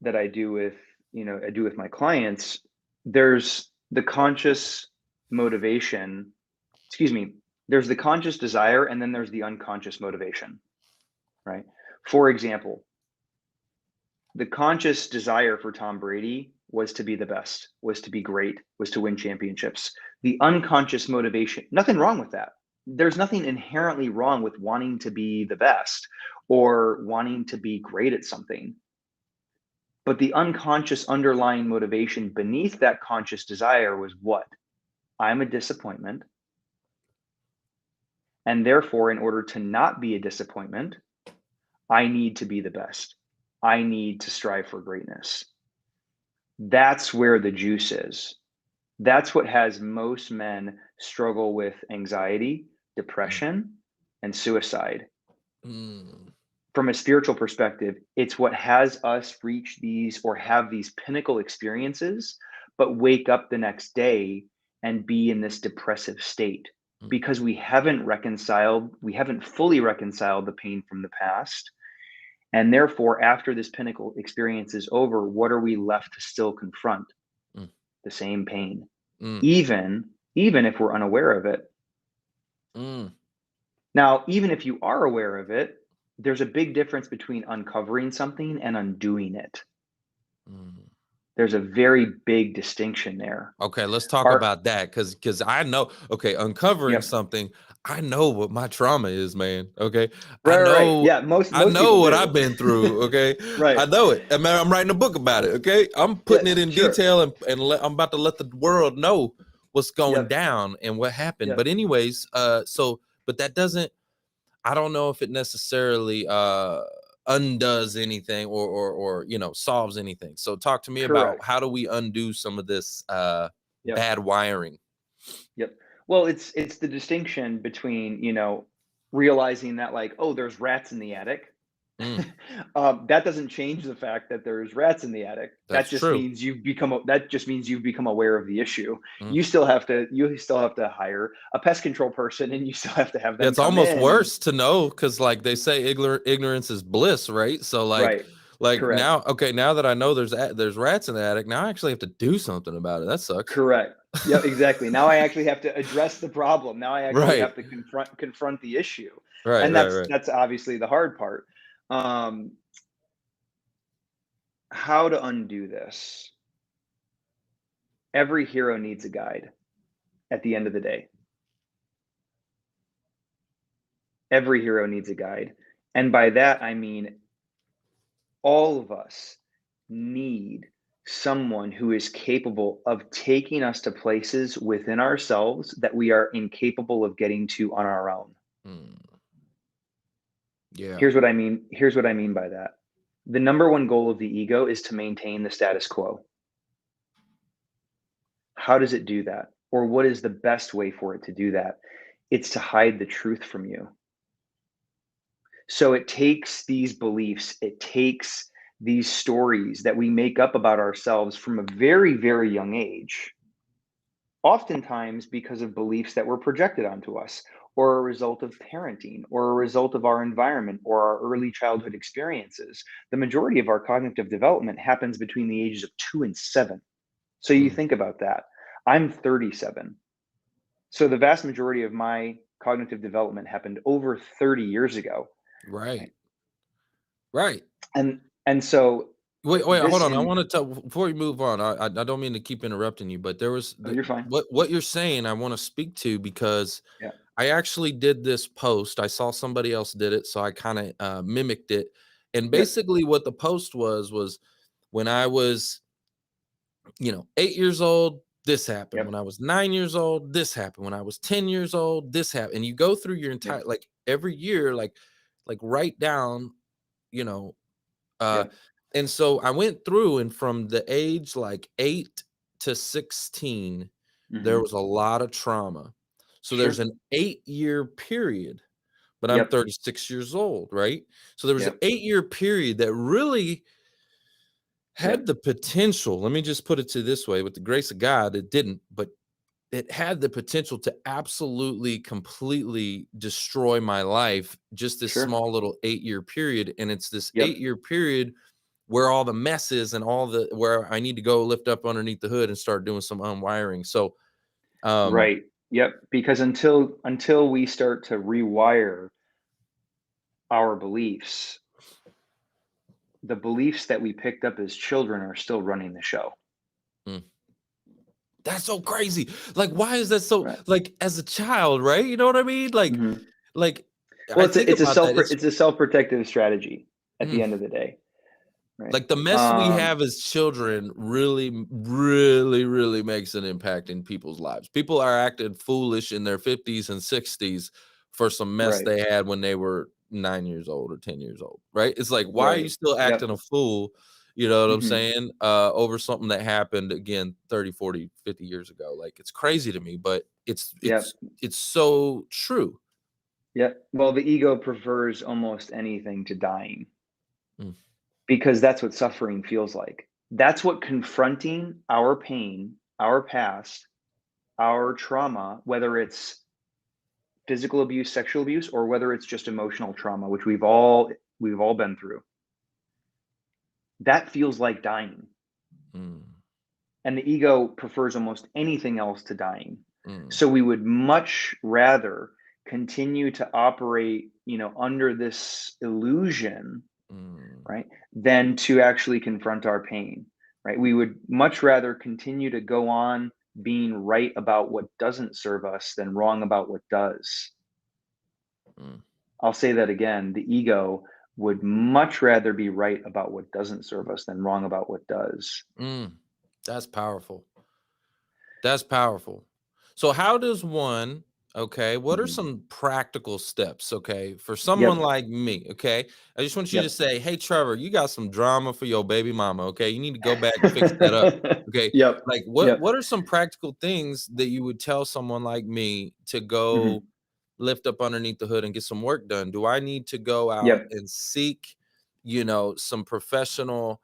that I do with, my clients. There's the conscious motivation, excuse me, there's the conscious desire and then there's the unconscious motivation, right? For example, the conscious desire for Tom Brady was to be the best, was to be great, was to win championships. The unconscious motivation, nothing wrong with that. There's nothing inherently wrong with wanting to be the best or wanting to be great at something. But the unconscious underlying motivation beneath that conscious desire was what? I'm a disappointment. And therefore, in order to not be a disappointment, I need to be the best. I need to strive for greatness. That's where the juice is. That's what has most men struggle with anxiety, depression, and suicide. Mm. From a spiritual perspective, it's what has us reach these or have these pinnacle experiences, but wake up the next day and be in this depressive state because we haven't fully reconciled the pain from the past. And therefore, after this pinnacle experience is over, what are we left to still confront? Mm. The same pain, Mm. even if we're unaware of it. Mm. Now, even if you are aware of it, there's a big difference between uncovering something and undoing it. Mm. There's a very big distinction there. Okay, let's talk about that, because I know. Okay, uncovering Yep. something. I know what my trauma is, man. Okay, Right. Yeah, most I know people what do. I've been through. Okay, Right. I know it. And man, I'm writing a book about it. Okay, I'm putting it Yes, in sure. detail, and I'm about to let the world know what's going Yep. down and what happened. Yep. But anyways, but that doesn't. I don't know if it necessarily undoes anything or solves anything. So talk to me about Correct. how do we undo some of this Yep. bad wiring. Yep. Well, it's the distinction between, realizing that like, oh, there's rats in the attic. Mm, That doesn't change the fact that there's rats in the attic. that's true. That just means you've become aware of the issue. Mm. You still have to hire a pest control person, and you still have to have them It's come almost in. worse to know, because like they say, ignorance is bliss, right? So Right. Correct. now that I know there's rats in the attic, now I actually have to do something about it. That sucks. Correct. Yeah, exactly. Now I actually have to address the problem. Now I actually Right. have to confront the issue. Right. And Right. that's obviously the hard part. How to undo this? Every hero needs a guide at the end of the day. Every hero needs a guide. And by that, I mean all of us need someone who is capable of taking us to places within ourselves that we are incapable of getting to on our own. Mm. Yeah. Here's what I mean by that. The number one goal of the ego is to maintain the status quo. How does it do that? Or what is the best way for it to do that? It's to hide the truth from you. So it takes these beliefs, it takes these stories that we make up about ourselves from a very, very young age, oftentimes because of beliefs that were projected onto us, or a result of parenting, or a result of our environment, or our early childhood experiences. The majority of our cognitive development happens between the ages of 2 and 7. So you Mm. think about that. I'm 37. So the vast majority of my cognitive development happened over 30 years ago. Right. Right? Right. And so Wait, hold this on. I in want to tell before you move on. I don't mean to keep interrupting you, but there was oh, you're fine. what you're saying. I want to speak to because Yeah. I actually did this post. I saw somebody else did it, so I kind of mimicked it. And Yep. basically, what the post was when I was, 8 years old, this happened. Yep. When I was 9 years old, this happened. When I was 10 years old, this happened. And you go through your Yep. entire like every year, like write down, you know, uh, Yep. and so I went through, and from the age like 8 to 16, there Mhm. was a lot of trauma. So there's Sure. an 8-year period, but I'm Yep. 36 years old, right? So there was an Yep. 8-year period that really had Yep. the potential. Let me just put it to this way: with the grace of God, it didn't, but it had the potential to absolutely, completely destroy my life. Just this Sure. small little 8-year period, and it's this Yep. 8-year period where all the mess is and where I need to go lift up underneath the hood and start doing some unwiring. So, um, Right. Yep. Because until we start to rewire our beliefs, the beliefs that we picked up as children are still running the show. mm, that's so crazy. Like, why is that so? Right. Like, as a child, right? You know what I mean? Mhm. Like Well, I think about that. it's a self-protective strategy at the Mm, end of the day, right? like the mess we have as children really, really, really makes an impact in people's lives. People are acting foolish in their 50s and 60s for some mess Right. they had when they were 9 years old or 10 years old, right? It's like, why are you Right. still acting Yep. a fool? You know what I'm Mhm. saying? Over something that happened again 30, 40, 50 years ago. Like, it's crazy to me, but it's Yep. it's it's so true. Yep. Well, the ego prefers almost anything to dying Mm, because that's what suffering feels like. That's what confronting our pain, our past, our trauma, whether it's physical abuse, sexual abuse, or whether it's just emotional trauma, which we've all been through. That feels like dying. mm, And the ego prefers almost anything else to dying. mm, So we would much rather continue to operate, under this illusion, mm, right, than to actually confront our pain, right? We would much rather continue to go on being right about what doesn't serve us than wrong about what does. mm, I'll say that again. The ego would much rather be right about what doesn't serve us than wrong about what does. mm. That's powerful. That's powerful. So how does one, okay, what are Mhm. some practical steps, okay, for someone Yep. like me, okay? I just want you to Yep. say, "Hey Trevor, you got some drama for your baby mama, okay? You need to go back and fix that up." Okay? Yep. Like Yep. what are some practical things that you would tell someone like me to go Mhm. lift up underneath the hood and get some work done? Do I need to go out Yep. and seek, some professional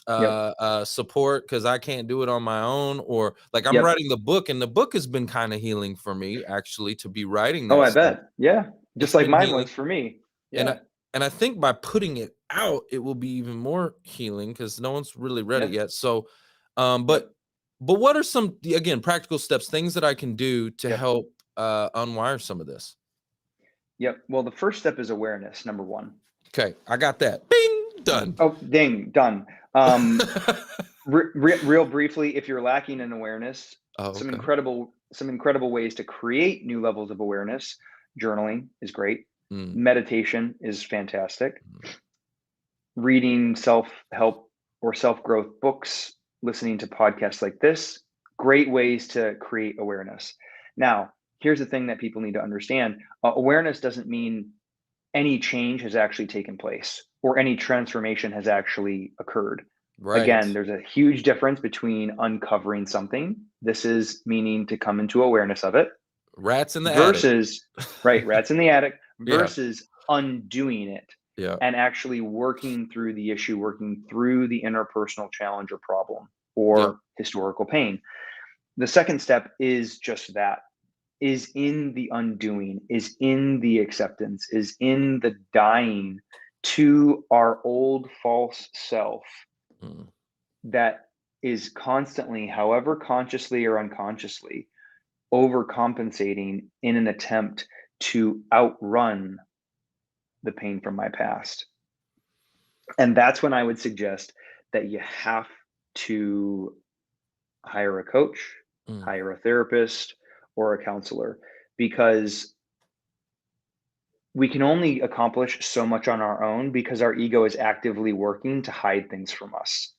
Yep. support because I can't do it on my own? Or like I'm Yep. writing the book, and the book has been kind of healing for me actually to be writing Oh, that I stuff. bet. Yeah. It's Just like been mine healing. was for me. and Yeah. i and I think by putting it out it will be even more healing because no one's really read it Yeah. yet. So Yep. but what are some, again, practical steps, things that I can do to Yep. help unwire some of this? Yep. Well, the first step is awareness, number one. Okay, I got that. Bing, done. Oh, ding, done. Real briefly, if you're lacking in awareness, Oh, some okay. incredible ways to create new levels of awareness. Journaling is great. Mm, Meditation is fantastic. mm, Reading self-help or self-growth books, listening to podcasts like this, great ways to create awareness. Now, here's the thing that people need to understand. Awareness doesn't mean any change has actually taken place or any transformation has actually occurred. Right. Again, there's a huge difference between uncovering something. This is meaning to come into awareness of it Rats in the attic. versus, right, rats in the attic Yeah. versus undoing it Yeah. and actually working through the issue, working through the interpersonal challenge or problem or historical pain. The second step is just that, is in the undoing, is in the acceptance, is in the dying to our old false self Mm. that is constantly, however consciously or unconsciously, overcompensating in an attempt to outrun the pain from my past. And that's when I would suggest that you have to hire a coach, Mm. hire a therapist, or a counselor, because we can only accomplish so much on our own because our ego is actively working to hide things from us,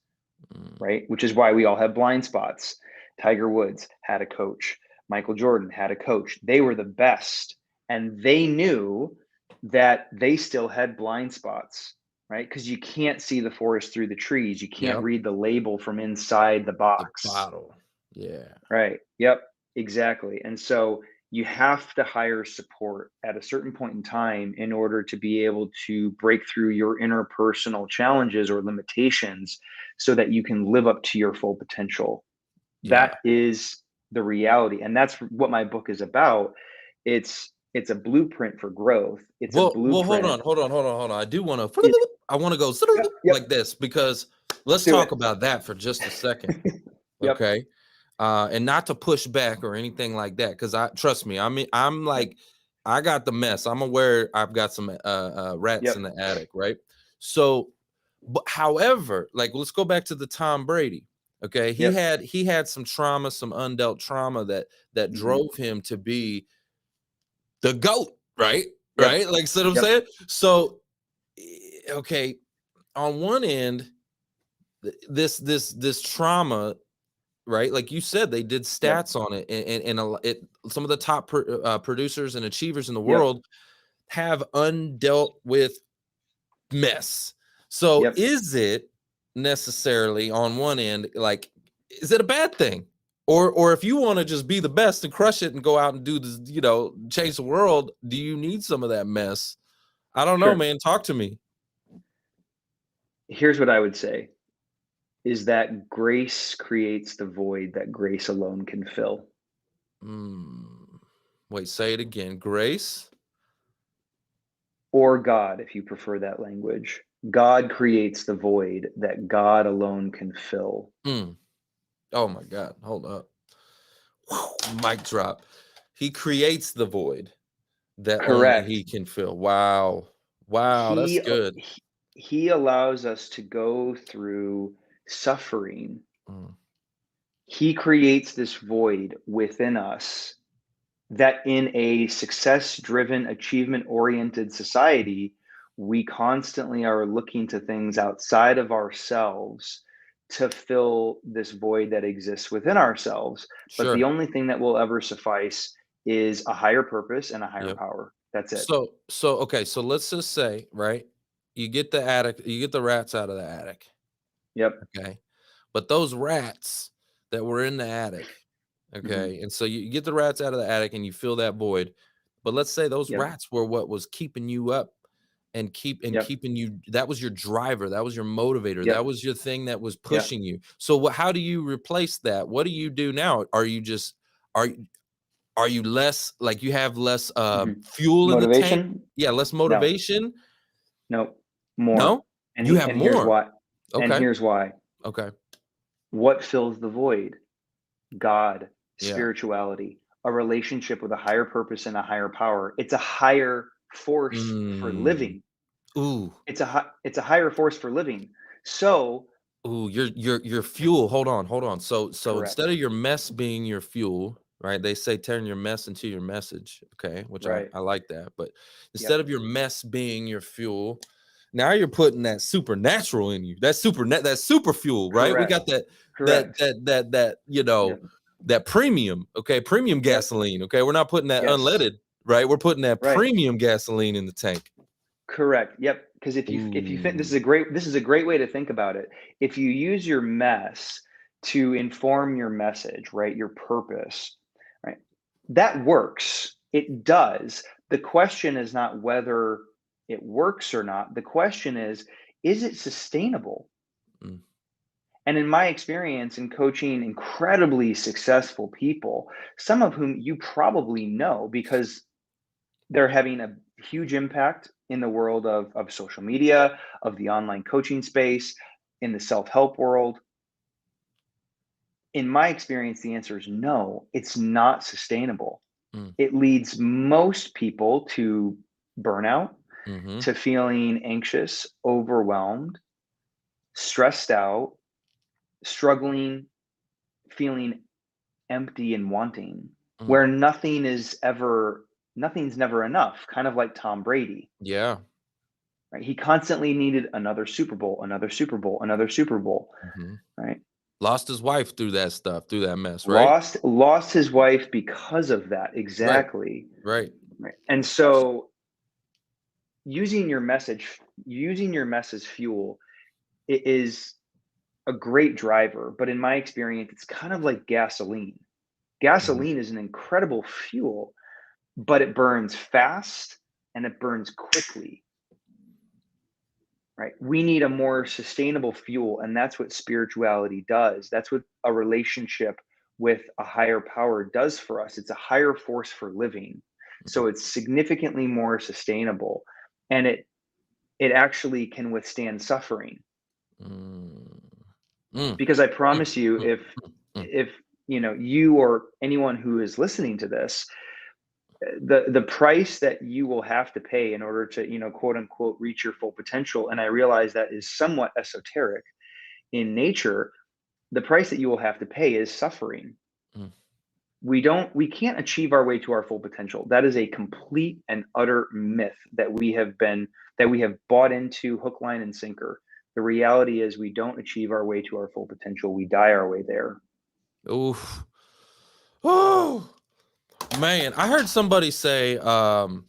right? Which is why we all have blind spots. Tiger Woods had a coach. Michael Jordan had a coach. They were the best, and they knew that they still had blind spots, right? Because you can't see the forest through the trees. You can't Yep. read the label from inside the The box. bottle. Yeah. Right. Yep. Exactly. And so you have to hire support at a certain point in time in order to be able to break through your interpersonal challenges or limitations so that you can live up to your full potential. Yeah. That is the reality. And that's what my book is about. It's a blueprint for growth. It's a Well, blueprint. hold on. I do want Yeah. to. I want to go Yep. like this because let's Do talk it. about that for just a second, Yep. okay? And not to push back or anything like that, because trust me. I mean, I'm like, I got the mess. I'm aware I've got some rats Yep. in the attic, right? So, but however, like let's go back to the Tom Brady. Okay, he Yep. had some trauma, some undealt trauma that Mhm. drove him to be the GOAT, right? Yep. Right? Like, see what I'm Yep. saying? So, okay, on one end, this trauma, right? Like you said, they did Yep. stats on it, and some of the top producers and achievers in the Yep. world have undealt with mess. So, Yep. is it necessarily on one end, like, is it a bad thing? Or if you want to just be the best and crush it and go out and do this, change the world, do you need some of that mess? I don't know, Sure. man. Talk to me. Here's what I would say is that grace creates the void that grace alone can fill. Wait, say it again. Grace? Or God, if you prefer that language. God creates the void that God alone can fill. Oh my God. Hold up. Mic drop. He creates the void that only Correct. he can fill. Wow. Wow, that's good. He allows us to go through suffering. He creates this void within us that in a success-driven, achievement-oriented society, we constantly are looking to things outside of ourselves to fill this void that exists within ourselves. But the Sure. only thing that will ever suffice is a higher purpose and a higher Yep. power. That's it. So okay, so let's just say, right? You get the attic, you get the rats out of the attic. Yep. Okay. But those rats that were in the attic, okay, and so you get the rats out of the attic and you fill that void. But let's say those Yep. rats were what was keeping you up and Yep. keeping you. That was your driver. That was your motivator. Yep. That was your thing that was Yep. pushing you. So how do you replace that? What do you do now? Are you just are you less like you have less fuel in the tank? Motivation? Yeah, less No. motivation. No. More. No, you have And here's more. why. And Okay. here's why. Okay. What fills the void? God, Yeah. spirituality, a relationship with a higher purpose and a higher power. It's a higher force for living. Ooh. It's a higher force for living. So, Ooh, your fuel. Hold on. So correct. instead of your mess being your fuel, right? They say turn your mess into your message. Okay, which Right. I like that. But instead Yep. of your mess being your fuel, now you're putting that supernatural in you. That's super fuel, right? We got that Correct. Yep. that premium, okay, premium Yep. gasoline. Okay, we're not putting that Yes. unleaded, right? We're putting that Right. premium gasoline in the tank. Correct. Yep. Because if you think this Ooh. is a great way to think about it. If you use your mess to inform your message, right, your purpose, right, that works. It does. The question is not whether it works or not. The question is it sustainable? Mm, And in my experience in coaching incredibly successful people, some of whom you probably know because they're having a huge impact in the world of social media, of the online coaching space, in the self-help world. In my experience, the answer is no, it's not sustainable. mm, It leads most people to burnout, mm-hmm. to feeling anxious, overwhelmed, stressed out, struggling, feeling empty and wanting, Mm. where nothing's never enough, kind of like Tom Brady. Yeah. Right? He constantly needed another Super Bowl, another Super Bowl, another Super Bowl, Hmm. right? Lost his wife through that stuff, through that mess, right? Lost his wife because of that. Right. Exactly. Right. Right. And so using your mess as fuel is a great driver, but in my experience, it's kind of like gasoline. Mhm. Gasoline is an incredible fuel, but it burns fast and it burns quickly. Right? We need a more sustainable fuel, and that's what spirituality does. That's what a relationship with a higher power does for us. It's a higher force for living. So it's significantly more sustainable, and it actually can withstand suffering. Mm. Mm. Because I Mm. promise you, Mm. Mm. Mm. if you or anyone who is listening to this, the price that you will have to pay in order to quote unquote reach your full potential, and I realize that is somewhat esoteric in nature, the price that you will have to pay is suffering. Mm. We can't achieve our way to our full potential. That is a complete and utter myth that we have bought into hook, line, and sinker. The reality is we don't achieve our way to our full potential. We die our way there. Oof. Oh man, I heard somebody say, hell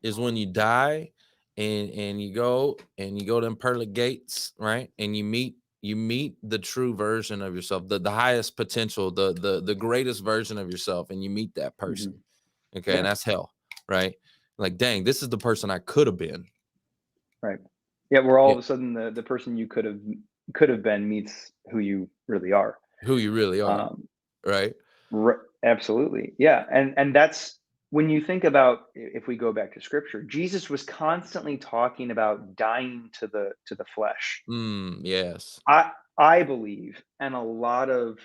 is when you die and you go to them pearly gates, right? And you meet the true version of yourself, the highest potential, the greatest version of yourself, and you meet that person. Mhm. Okay, and Yeah, that's hell, right? Like, dang, this is the person I could have been. right. Yeah, where all Yeah, of a sudden the person you could have been meets who you really are. who you really are, Um, right? Absolutely. Yeah. And that's when you think about, if we go back to scripture, Jesus was constantly talking about dying to the flesh. Yes. I believe, and a lot of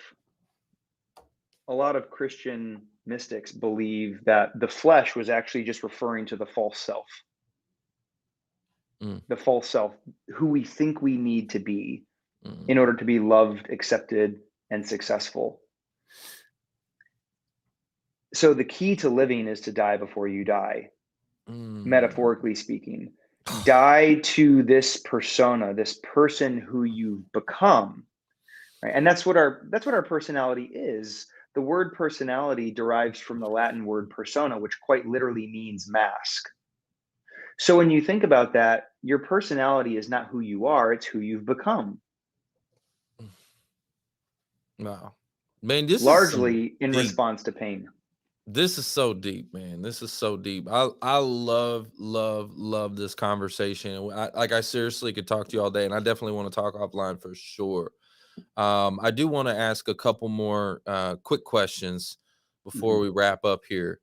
Christian mystics believe that the flesh was actually just referring to Mm, the false self, who we think we need to be in mm, order to be loved, accepted, and successful. So the key to living is to die before you die, mm. metaphorically speaking. Die to this persona, this person who you've become, right? And that's what our personality is. The word personality derives from the Latin word persona, which quite literally means mask. So when you think about that, your personality is not who you are, it's who you've become, Wow. Man, this is some largely in deep. response to pain. This is so deep, man. This is so deep. I love this conversation. I seriously could talk to you all day, and I definitely want to talk offline for sure. I do want to ask a couple more quick questions before Mhm. we wrap up here.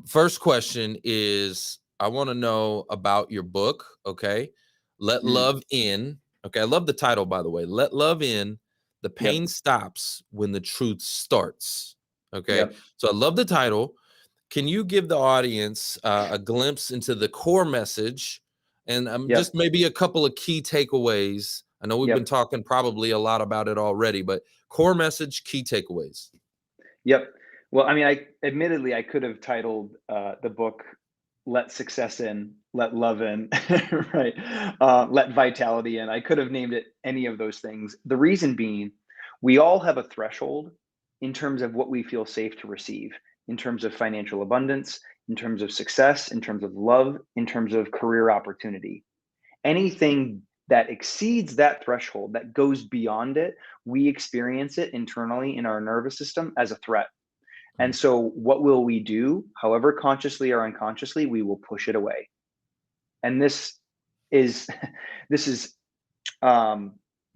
First question is, I want to know about your book. Okay, Let Mm. Love In. Okay, I love the title, by the way. Let Love In. The Yep. pain stops when the truth starts. Okay, Yep. so I love the title. Can you give the audience a glimpse into the core message and just Yep. maybe a couple of key takeaways? I know we've been Yep. talking probably a lot about it already, but core message, key takeaways. Yep. Well, I mean, I could have titled the book "Let Success In, Let Love In," right? Let Vitality In. I could have named it any of those things. The reason being, we all have a threshold in terms of what we feel safe to receive. in terms of financial abundance, in terms of success, in terms of love, in terms of career opportunity. Anything that exceeds that threshold, that goes beyond it, we experience it internally in our nervous system as a threat. And so what will we do? However consciously or unconsciously, we will push it away. And this is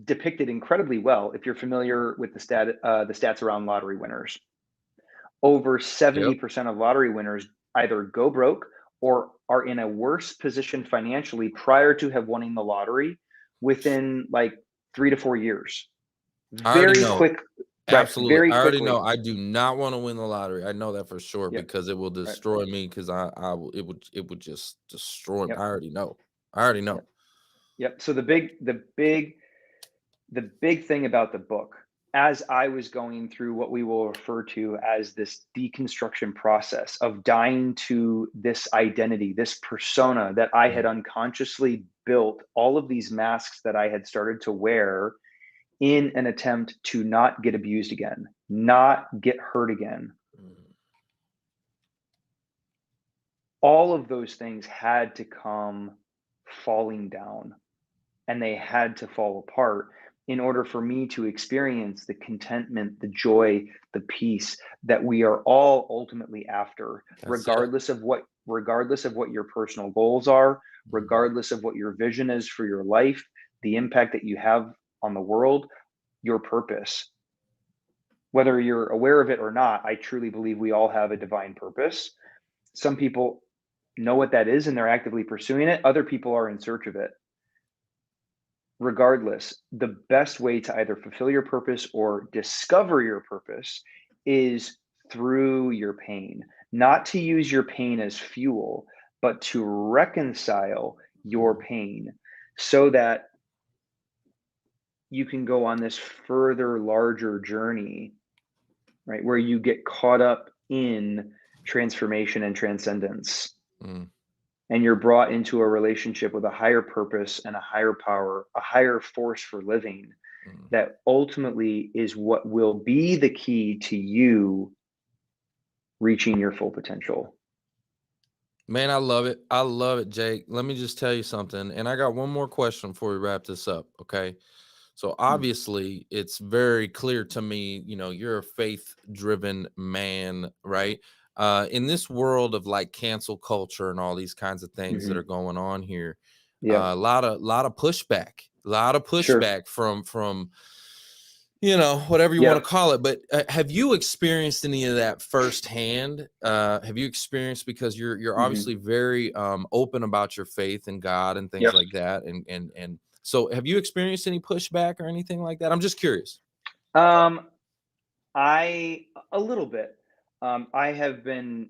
depicted incredibly well if you're familiar with the stats around lottery winners. Over 70% of lottery winners either go broke or are in a worse position financially prior to have winning the lottery within like 3 to 4 years. I already Very know. quick. Absolutely. Very I already quickly. know. I do not want to win the lottery. I know that for sure Yep. because it will destroy me because it would just destroy me. Yep. I already know. I already know. Yep. So the big thing about the book, as I was going through what we will refer to as this deconstruction process of dying to this identity, this persona that I had unconsciously built, all of these masks that I had started to wear in an attempt to not get abused again, not get hurt again. All of those things had to come falling down, and they had to fall apart in order for me to experience the contentment, the joy, the peace that we are all ultimately after, regardless of what your personal goals are, regardless of what your vision is for your life, the impact that you have on the world, your purpose. Whether you're aware of it or not, I truly believe we all have a divine purpose. Some people know what that is and they're actively pursuing it. Other people are in search of it. Regardless, the best way to either fulfill your purpose or discover your purpose is through your pain. Not to use your pain as fuel, but to reconcile your pain so that you can go on this further, larger journey, right? Where you get caught up in transformation and transcendence. And you're brought into a relationship with a higher purpose and a higher power, a higher force for living that ultimately is what will be the key to you reaching your full potential. Man, I love it. I love it, Jake. Let me just tell you something. And I got one more question before we wrap this up. Okay. So obviously it's very clear to me, you're a faith-driven man, right? In this world of like cancel culture and all these kinds of things that are going on here, a lot of pushback from whatever you want to call it. But have you experienced any of that firsthand? Have you experienced, because you're obviously very open about your faith in God and things like that, and so have you experienced any pushback or anything like that? I'm just curious. A little bit. I have been,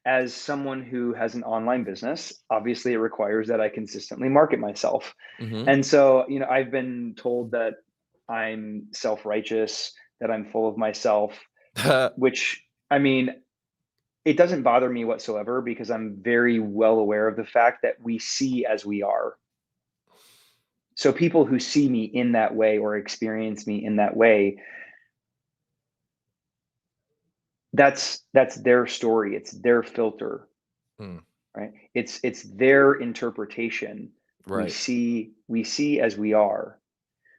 as someone who has an online business, obviously it requires that I consistently market myself. And so, I've been told that I'm self-righteous, that I'm full of myself, which, it doesn't bother me whatsoever because I'm very well aware of the fact that we see as we are. So people who see me in that way or experience me in that way, that's their story. It's their filter, right? It's their interpretation. Right. We see as we are.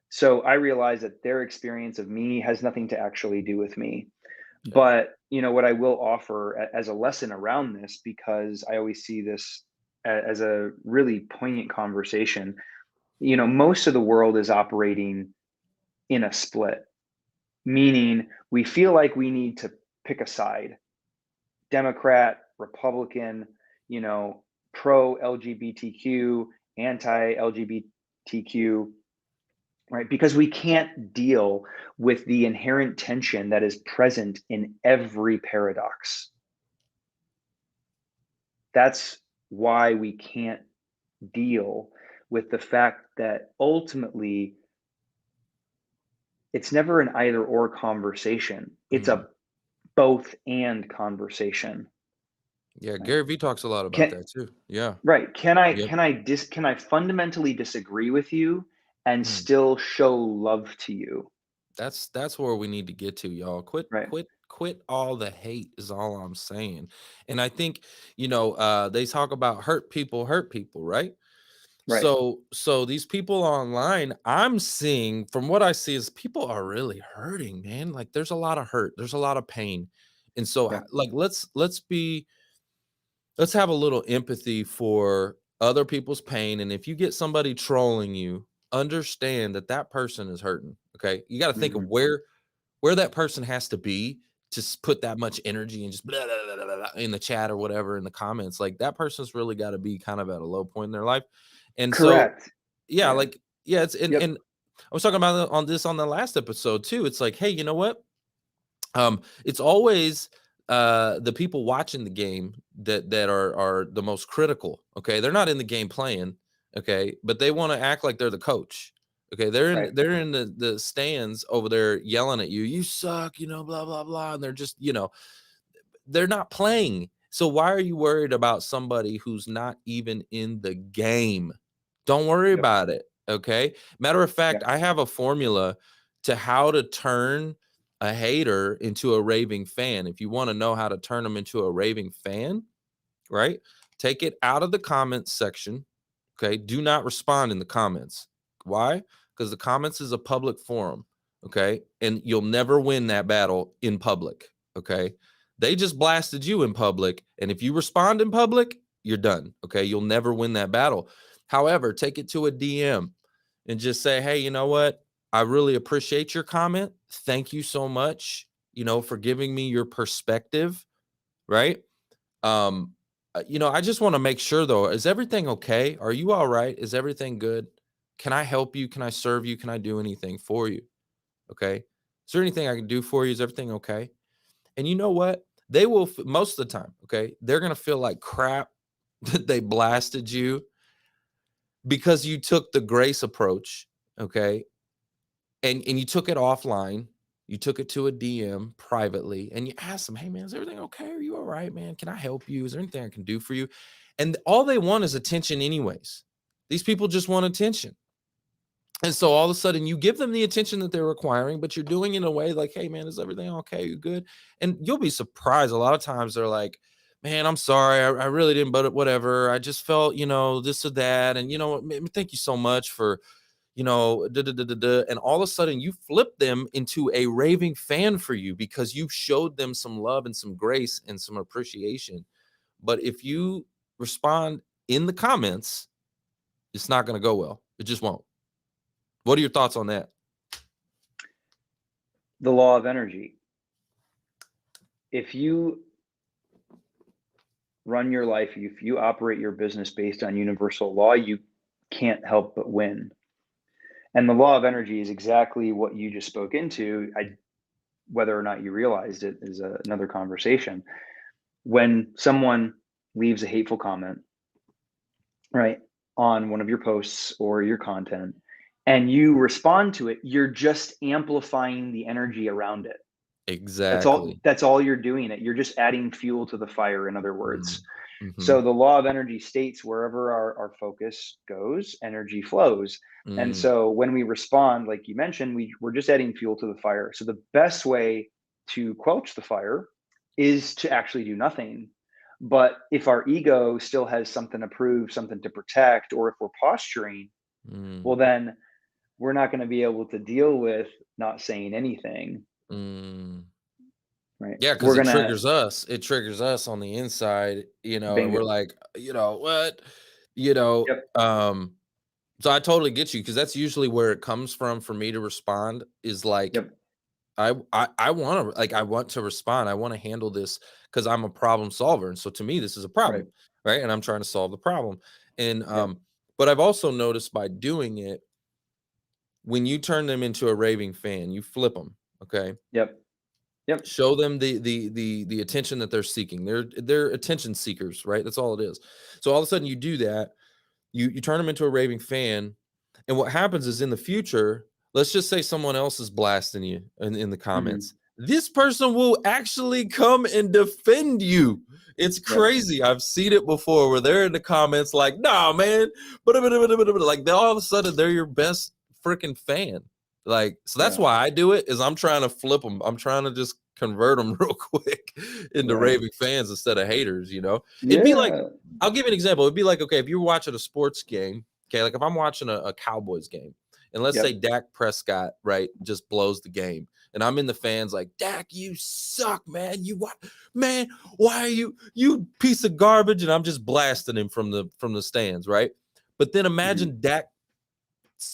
So I realize that their experience of me has nothing to actually do with me. But what I will offer as a lesson around this, because I always see this as a really poignant conversation, most of the world is operating in a split, meaning we feel like we need to pick a side, Democrat, Republican, pro LGBTQ, anti LGBTQ, right? Because we can't deal with the inherent tension that is present in every paradox. That's why we can't deal with the fact that ultimately it's never an either or conversation. It's a both and conversation. Yeah, Gary Vee talks a lot about that too. Yeah. Right. Can I fundamentally disagree with you and still show love to you? That's where we need to get to, y'all. Quit Quit all the hate is all I'm saying. And I think, they talk about hurt people, right? Right. So these people online, I'm seeing, from what I see, is people are really hurting, man. Like there's a lot of hurt, there's a lot of pain. And so Yeah. like let's have a little empathy for other people's pain. And if you get somebody trolling you, understand that that person is hurting. Okay. You got to think of Mhm. where that person has to be to put that much energy and just blah, blah, blah, blah, blah, in the chat or whatever in the comments. Like that person's really got to be kind of at a low point in their life. And so, Correct. yeah, Yeah. like, yeah, it's, Yep. and I was talking about on the last episode too. It's like, hey, you know what? It's always the people watching the game that are the most critical. Okay, they're not in the game playing. Okay, but they want to act like they're the coach. Okay, they're in Right. the stands over there yelling at you. You suck, blah blah blah, and they're just they're not playing. So why are you worried about somebody who's not even in the game? Don't worry Yep. about it. Okay. Matter of fact, Yeah. I have a formula to how to turn a hater into a raving fan. If you want to know how to turn them into a raving fan, right? Take it out of the comments section. Okay. Do not respond in the comments. Why? Because the comments is a public forum. Okay. And you'll never win that battle in public. Okay. They just blasted you in public. And if you respond in public, you're done. Okay. You'll never win that battle. However, take it to a DM and just say, hey, you know what? I really appreciate your comment. Thank you so much, for giving me your perspective. Right. I just want to make sure though, is everything okay? Are you all right? Is everything good? Can I help you? Can I serve you? Can I do anything for you? Okay. Is there anything I can do for you? Is everything okay? And you know what? They will, most of the time, okay, they're going to feel like crap that they blasted you because you took the grace approach, okay? And you took it offline. You took it to a DM privately and you asked them, hey, man, is everything okay? Are you all right, man? Can I help you? Is there anything I can do for you? And all they want is attention anyways. These people just want attention. And so all of a sudden you give them the attention that they're requiring, but you're doing it in a way like, hey, man, is everything okay? You good? And you'll be surprised. A lot of times they're like, man, I'm sorry. I really didn't, but whatever. I just felt, this or that. And, thank you so much for, da, da, da, da, da. And all of a sudden you flip them into a raving fan for you because you showed them some love and some grace and some appreciation. But if you respond in the comments, it's not going to go well. It just won't. What are your thoughts on that? The law of energy. If you run your life, if you operate your business based on universal law, you can't help but win. And the law of energy is exactly what you just spoke into. Whether or not you realized it is another conversation. When someone leaves a hateful comment, right, on one of your posts or your content, and you respond to it, you're just amplifying the energy around it. Exactly. That's all you're doing. You're just adding fuel to the fire, in other words. Mm-hmm. So the law of energy states wherever our focus goes, energy flows. And so when we respond, like you mentioned, we're just adding fuel to the fire. So the best way to quench the fire is to actually do nothing. But if our ego still has something to prove, something to protect, or if we're posturing, well, then we're not going to be able to deal with not saying anything. Right. Yeah, because it triggers us. It triggers us on the inside, and we're like, what? Yep. So I totally get you because that's usually where it comes from for me to respond is like, Yep. I want to respond. I want to handle this because I'm a problem solver. And so to me, this is a problem, right? And I'm trying to solve the problem. And but I've also noticed by doing it, when you turn them into a raving fan, you flip them. Okay. Yep. Show them the attention that they're seeking. They're attention seekers, right? That's all it is. So all of a sudden you do that, you turn them into a raving fan. And what happens is in the future, let's just say someone else is blasting you in the comments. This person will actually come and defend you. It's crazy. I've seen it before where they're in the comments like, nah, man. Like all of a sudden they're your best freaking fan. Like, so that's why I do it is I'm trying to flip them. I'm trying to just convert them real quick into Right. raving fans instead of haters, you know? Yeah. It'd be like, I'll give you an example. It'd be like, okay, if you're watching a sports game, okay, like if I'm watching a Cowboys game, and let's Yep. say Dak Prescott, right, just blows the game, and I'm in the fans like, Dak, you suck, man. Man, why are you piece of garbage? And I'm just blasting him from the stands, right? But then imagine Dak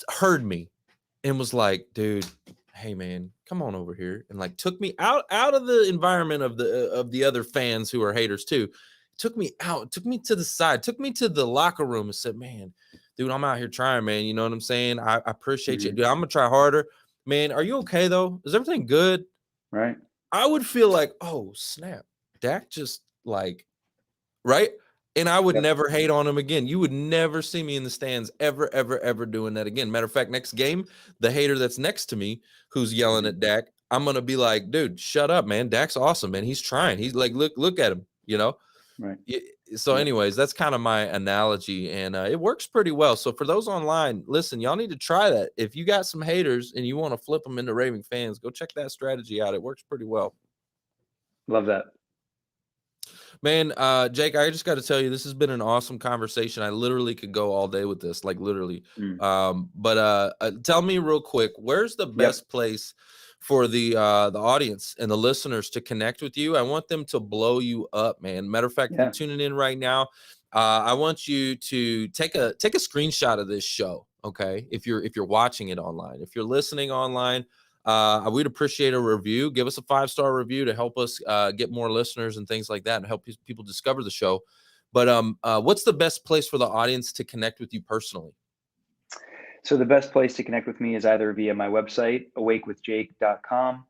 heard me and was like, dude, hey man, come on over here, and like took me out of the environment of the other fans who are haters too. Took me out, took me to the side, took me to the locker room and said, man, dude, I'm out here trying, man. You know what I'm saying? I appreciate you, dude. I'm gonna try harder, man. Are you okay though? Is everything good? Right. I would feel like, oh snap, Dak just like, right? And I would Yep. never hate on him again. You would never see me in the stands ever, ever, ever doing that again. Matter of fact, next game, the hater that's next to me who's yelling at Dak, I'm gonna be like, dude, shut up, man. Dak's awesome, man. He's trying. He's like, look at him, you know? Right. So, Yep. anyways, that's kind of my analogy, and it works pretty well. So, for those online, listen, y'all need to try that. If you got some haters and you want to flip them into raving fans, go check that strategy out. It works pretty well. Love that. Man, Jake, I just got to tell you, this has been an awesome conversation. I literally could go all day with this, like literally. But tell me real quick, where's the best place for the audience and the listeners to connect with you? I want them to blow you up, man. Matter of fact, if you're tuning in right now, I want you to take a screenshot of this show. Okay, if you're watching it online, if you're listening online. We'd appreciate a review. Give us a 5-star review to help us get more listeners and things like that, and help people discover the show. But what's the best place for the audience to connect with you personally? So the best place to connect with me is either via my website, awakewithjake.com,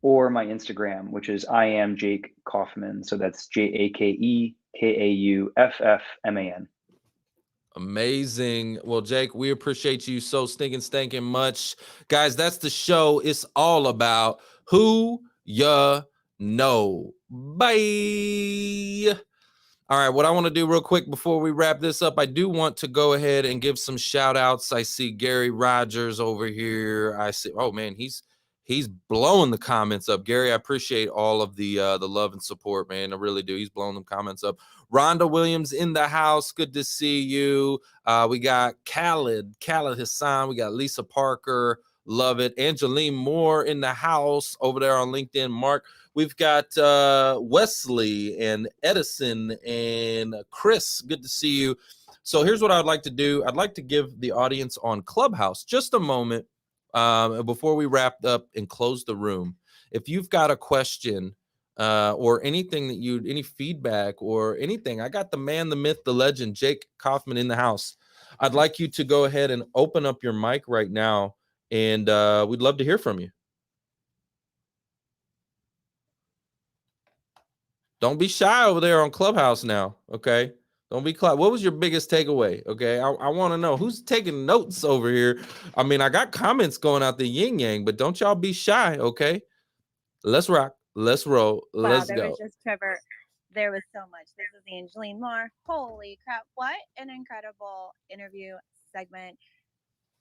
or my Instagram, which is I am Jake Kauffman. So that's JakeKauffman. Amazing. Well, Jake, we appreciate you so stinking much. Guys, that's the show. It's all about who you know. Bye. All right, what I want to do real quick before we wrap this up, I do want to go ahead and give some shout outs. I see Gary Rogers over here. I see, oh man, he's blowing the comments up. Gary, I appreciate all of the love and support, man. I really do. He's blowing the comments up. Rhonda Williams in the house. Good to see you. We got Khaled Hassan. We got Lisa Parker. Love it. Angeline Moore in the house over there on LinkedIn. Mark. We've got Wesley and Edison and Chris. Good to see you. So here's what I'd like to do. I'd like to give the audience on Clubhouse just a moment before we wrap up and close the room. If you've got a question or anything that any feedback or anything, I got the man, the myth, the legend, Jake Kauffman in the house. I'd like you to go ahead and open up your mic right now, and we'd love to hear from you. Don't be shy over there on Clubhouse now, okay? Don't be quiet. What was your biggest takeaway, okay? I want to know who's taking notes over here. I mean, I got comments going out the yin yang, but don't y'all be shy, okay? Let's rock. Let's roll. Let's there go. was just Trevor. There was so much. This is Angeline Moore. Holy crap. What an incredible interview segment.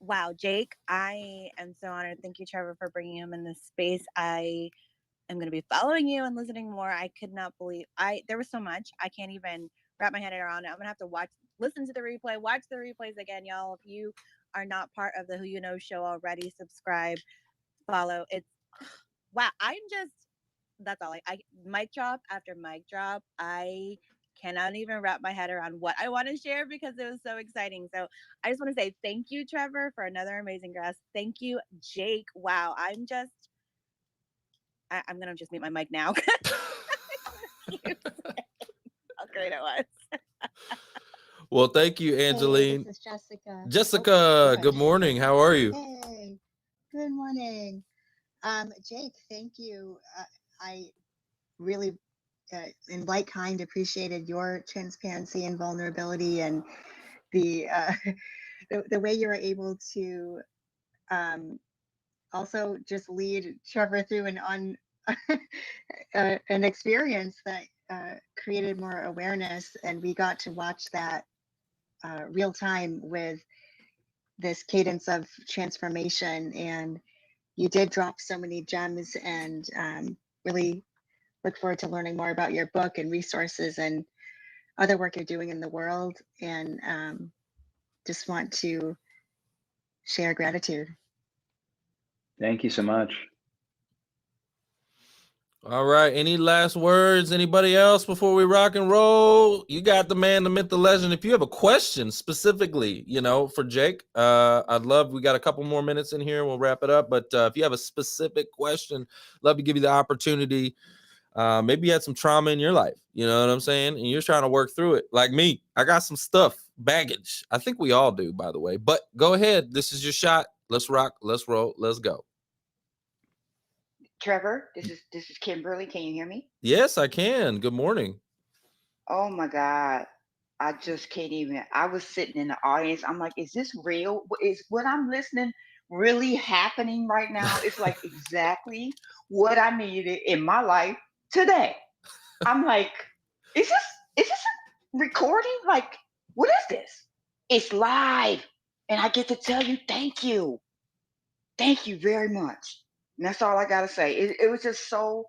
Wow, Jake, I am so honored. Thank you, Trevor, for bringing him in this space. I'm going to be following you and listening more. I could not believe there was so much. I can't even wrap my head around it. I'm going to have to listen to the replay, watch the replays again, y'all. If you are not part of the Who You Know show already, subscribe, follow. It's wow. That's all. I mic drop after mic drop. I cannot even wrap my head around what I want to share because it was so exciting. So I just want to say thank you, Trevor, for another amazing guest. Thank you, Jake. Wow. I'm going to just mute my mic now. How great it was. Well, thank you, Angeline. Hey, this is Jessica. Jessica, good morning. How are you? Hey, good morning. Jake, thank you. I really, in like kind, appreciated your transparency and vulnerability, and the way you were able to also just lead Trevor through an experience that created more awareness, and we got to watch that real time with this cadence of transformation. And you did drop so many gems, and really look forward to learning more about your book and resources and other work you're doing in the world, and just want to share gratitude. Thank you so much. All right. Any last words? Anybody else before we rock and roll? You got the man, the myth, the legend. If you have a question specifically, for Jake, I'd love, we got a couple more minutes in here. We'll wrap it up. But if you have a specific question, love to give you the opportunity. Maybe you had some trauma in your life, you know what I'm saying? And you're trying to work through it. Like me, I got some stuff, baggage. I think we all do, by the way. But go ahead. This is your shot. Let's rock. Let's roll. Let's go. Trevor, this is Kimberly. Can you hear me? Yes, I can. Good morning. Oh my God. I just can't even. I was sitting in the audience. I'm like, is this real? Is what I'm listening really happening right now? It's like exactly what I needed in my life today. I'm like, is this a recording? Like, what is this? It's live. And I get to tell you thank you. Thank you very much. And that's all I gotta say. It was just so,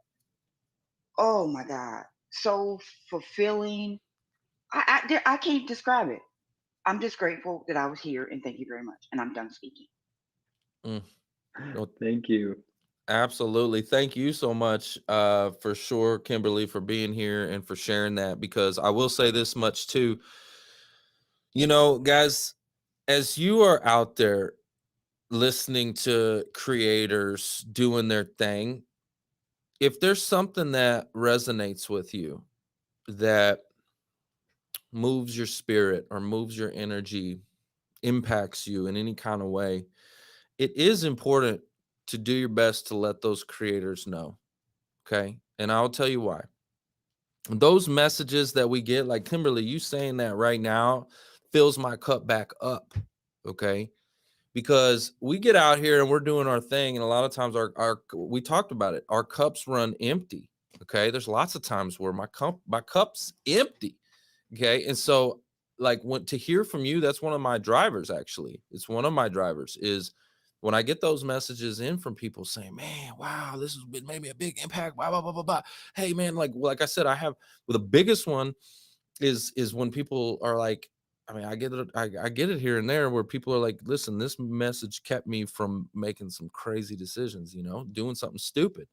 oh my God, so fulfilling. I can't describe it. I'm just grateful that I was here, and thank you very much. And I'm done speaking. Well, Thank you. absolutely. Thank you so much for sure, Kimberly, for being here and for sharing that, because I will say this much too. Guys, as you are out there listening to creators doing their thing, if there's something that resonates with you, that moves your spirit or moves your energy, impacts you in any kind of way, it is important to do your best to let those creators know. Okay. And I'll tell you why. Those messages that we get, like Kimberly, you saying that right now fills my cup back up. Okay. Because we get out here and we're doing our thing, and a lot of times our we talked about it, our cups run empty. Okay, there's lots of times where my cup's empty. Okay, and so like to hear from you, that's one of my drivers. Actually, it's one of my drivers is when I get those messages in from people saying, "Man, wow, this has been maybe a big impact." Blah blah blah blah blah. Hey, man, like I said, I have the biggest one is when people are like, I mean, I get it. I get it here and there where people are like, listen, this message kept me from making some crazy decisions, doing something stupid.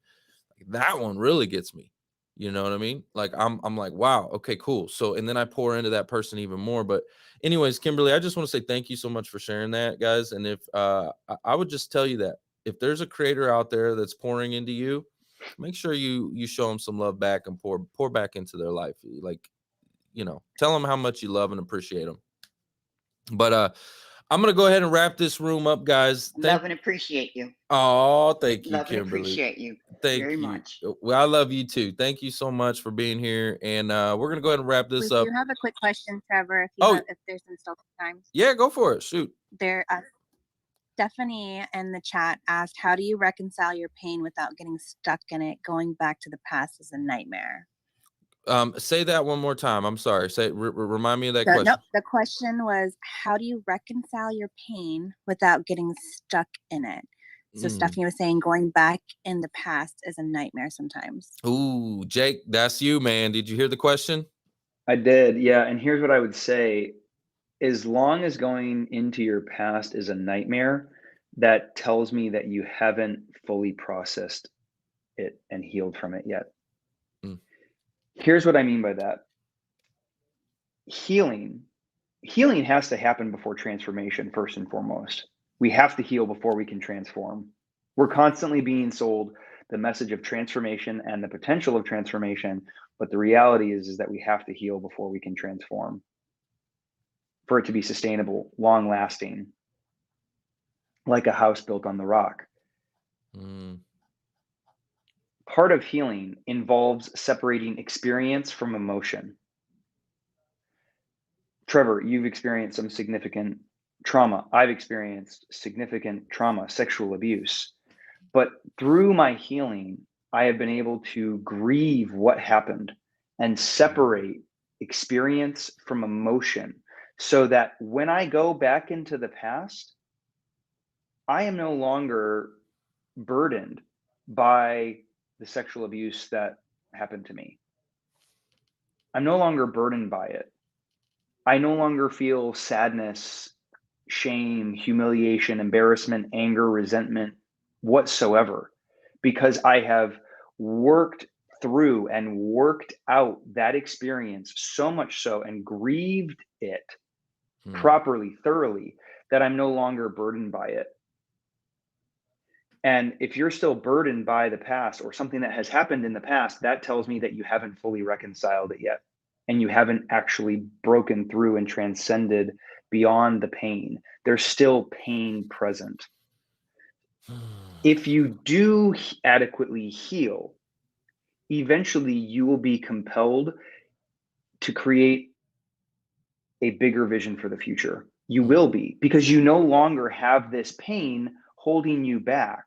Like, that one really gets me. You know what I mean? Like I'm like, wow, okay, cool. So, and then I pour into that person even more. But anyways, Kimberly, I just want to say thank you so much for sharing that, guys. And if I would just tell you that if there's a creator out there that's pouring into you, make sure you show them some love back and pour back into their life. Like, tell them how much you love and appreciate them. But I'm gonna go ahead and wrap this room up, guys. Love and appreciate you. Oh, thank you, Love and Kimberly. appreciate you Thank very you. much. Well, I love you too. Thank you so much for being here. And we're gonna go ahead and wrap this We up. do have a quick question, Trevor. If there's some still time. Yeah, go for it. Shoot. Stephanie in the chat asked, "How do you reconcile your pain without getting stuck in it? Going back to the past is a nightmare." Say that one more time. I'm sorry. Remind me of that question. Nope. The question was, how do you reconcile your pain without getting stuck in it? So Stephanie was saying going back in the past is a nightmare sometimes. Ooh, Jake, that's you, man. Did you hear the question? I did. Yeah. And here's what I would say. As long as going into your past is a nightmare, that tells me that you haven't fully processed it and healed from it yet. Here's what I mean by that. Healing has to happen before transformation, first and foremost. We have to heal before we can transform. We're constantly being sold the message of transformation and the potential of transformation, but the reality is that we have to heal before we can transform, for it to be sustainable, long lasting, like a house built on the rock. Part of healing involves separating experience from emotion. Trevor, you've experienced some significant trauma. I've experienced significant trauma, sexual abuse. But through my healing, I have been able to grieve what happened and separate experience from emotion, so that when I go back into the past, I am no longer burdened by the sexual abuse that happened to me. I'm no longer burdened by it. I no longer feel sadness, shame, humiliation, embarrassment, anger, resentment whatsoever, because I have worked through and worked out that experience so much so and grieved it properly, thoroughly, that I'm no longer burdened by it. And if you're still burdened by the past or something that has happened in the past, that tells me that you haven't fully reconciled it yet. And you haven't actually broken through and transcended beyond the pain. There's still pain present. If you do adequately heal, eventually you will be compelled to create a bigger vision for the future. You will be, because you no longer have this pain holding you back.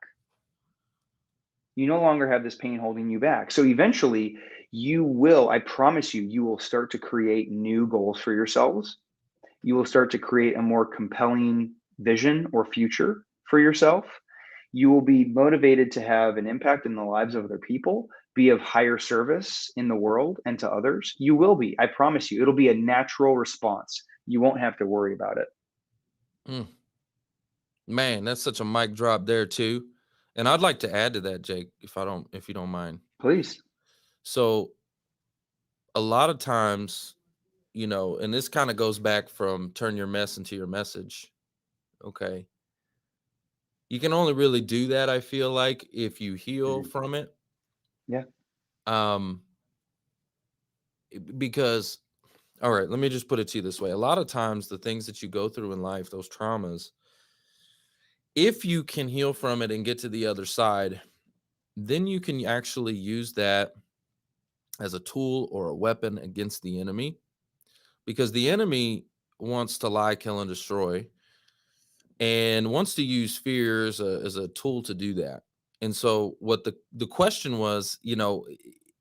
You no longer have this pain holding you back. So eventually you will, I promise you, you will start to create new goals for yourselves. You will start to create a more compelling vision or future for yourself. You will be motivated to have an impact in the lives of other people, be of higher service in the world and to others. You will be, I promise you, it'll be a natural response. You won't have to worry about it. Man, that's such a mic drop there too. And I'd like to add to that, Jake, if you don't mind. Please. So a lot of times, you know, and this kind of goes back from turn your mess into your message. Okay. You can only really do that, I feel like, if you heal from it. Yeah. Because, all right, let me just put it to you this way. A lot of times the things that you go through in life, those traumas, if you can heal from it and get to the other side, then you can actually use that as a tool or a weapon against the enemy, because the enemy wants to lie, kill, and destroy, and wants to use fear as a tool to do that. And so what the question was, you know,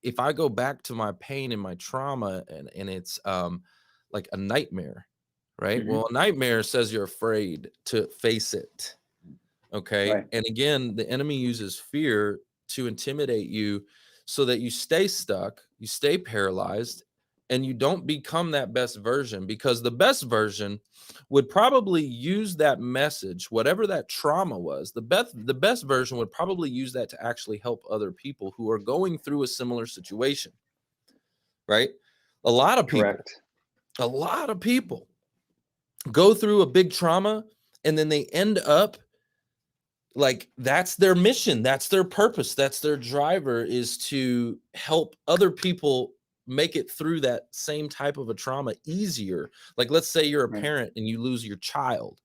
if I go back to my pain and my trauma and it's like a nightmare, right? Well, a nightmare says you're afraid to face it. Okay. Right. And again, the enemy uses fear to intimidate you so that you stay stuck, you stay paralyzed, and you don't become that best version, because the best version would probably use that message, whatever that trauma was. The best version would probably use that to actually help other people who are going through a similar situation. Right? A lot of people go through a big trauma and then they end up like, that's their mission, that's their purpose, that's their driver, is to help other people make it through that same type of a trauma easier. Like, let's say you're a parent and you lose your child,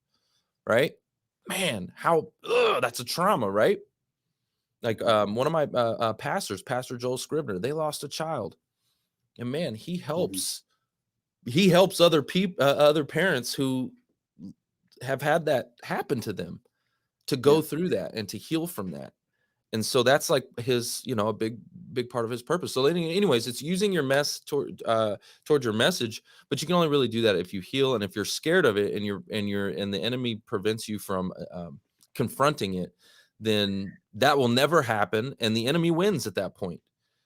right? Man, that's a trauma, right? Like one of my pastors, Pastor Joel Scribner, they lost a child, and man, he helps other people, other parents who have had that happen to them, to go through that and to heal from that. And so that's like his, you know, a big part of his purpose. So anyways, it's using your mess towards your message, but you can only really do that if you heal. And if you're scared of it and the enemy prevents you from confronting it, then that will never happen. And the enemy wins at that point.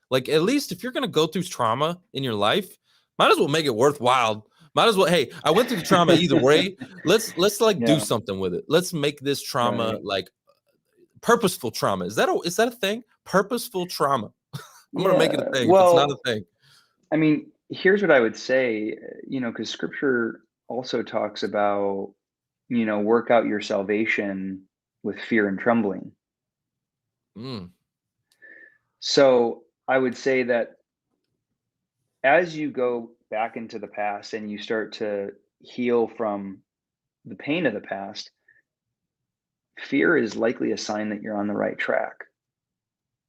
Like, at least if you're going to go through trauma in your life, might as well make it worthwhile. Might as well, hey, I went through the trauma either way. Let's like do something with it. Let's make this trauma like purposeful trauma. Is that a thing? Purposeful trauma. I'm gonna make it a thing. Well, if it's not a thing. I mean, here's what I would say, you know, because scripture also talks about, you know, work out your salvation with fear and trembling. So I would say that as you go back into the past and you start to heal from the pain of the past, fear is likely a sign that you're on the right track,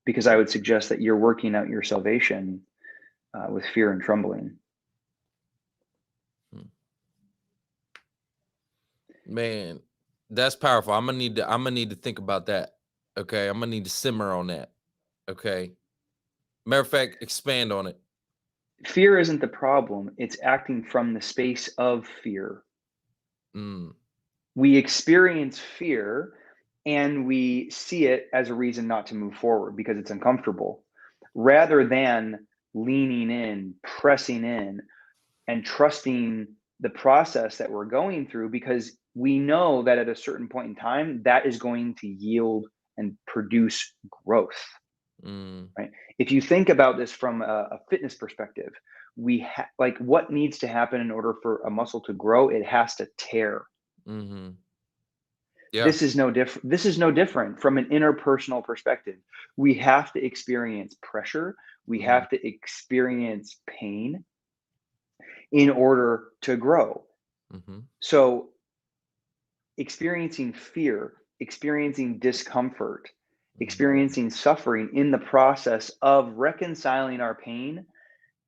because I would suggest that you're working out your salvation with fear and trembling. Man, that's powerful. I'm gonna need to think about that. Okay, I'm gonna need to simmer on that. Okay, matter of fact, expand on it. Fear isn't the problem. It's acting from the space of fear. We experience fear and we see it as a reason not to move forward because it's uncomfortable, rather than leaning in, pressing in, and trusting the process that we're going through, because we know that at a certain point in time, that is going to yield and produce growth, right? If you think about this from a fitness perspective, like what needs to happen in order for a muscle to grow? It has to tear. Yeah. This is no different. This is no different from an interpersonal perspective. We have to experience pressure. We have to experience pain in order to grow. So experiencing fear, experiencing discomfort, experiencing suffering in the process of reconciling our pain,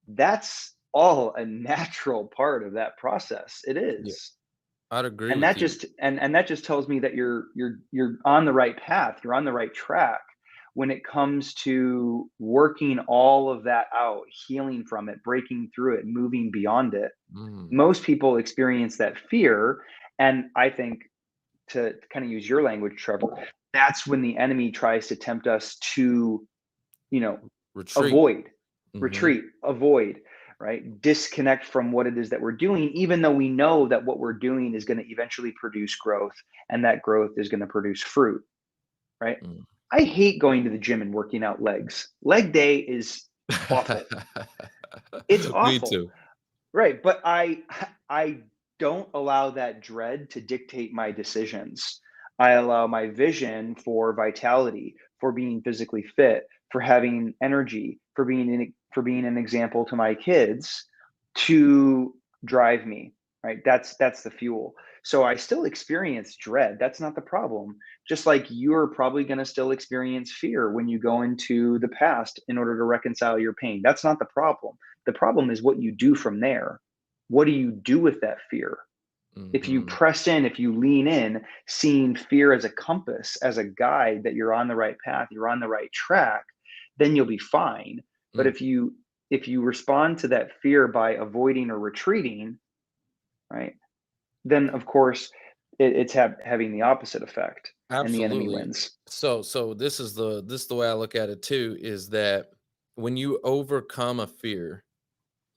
that's all a natural part of that process. It is. I'd agree And with that you. just tells me that you're on the right path. You're on the right track when it comes to working all of that out, healing from it, breaking through it, moving beyond it. Most people experience that fear, and I think, to kind of use your language, Trevor, that's when the enemy tries to tempt us to, Retreat. retreat, avoid, right? Disconnect from what it is that we're doing, even though we know that what we're doing is going to eventually produce growth, and that growth is going to produce fruit, right? I hate going to the gym and working out legs. Leg day is awful. It's awful. Me too. Right. But I don't allow that dread to dictate my decisions. I allow my vision for vitality, for being physically fit, for having energy, for being an example to my kids, to drive me, right? That's the fuel. So I still experience dread. That's not the problem. Just like you're probably going to still experience fear when you go into the past in order to reconcile your pain. That's not the problem. The problem is what you do from there. What do you do with that fear? If you press in, if you lean in, seeing fear as a compass, as a guide that you're on the right path, you're on the right track, then you'll be fine. But if you respond to that fear by avoiding or retreating, right, then of course it's having the opposite effect. And the enemy Absolutely. wins. So this is the way I look at it too, is that when you overcome a fear,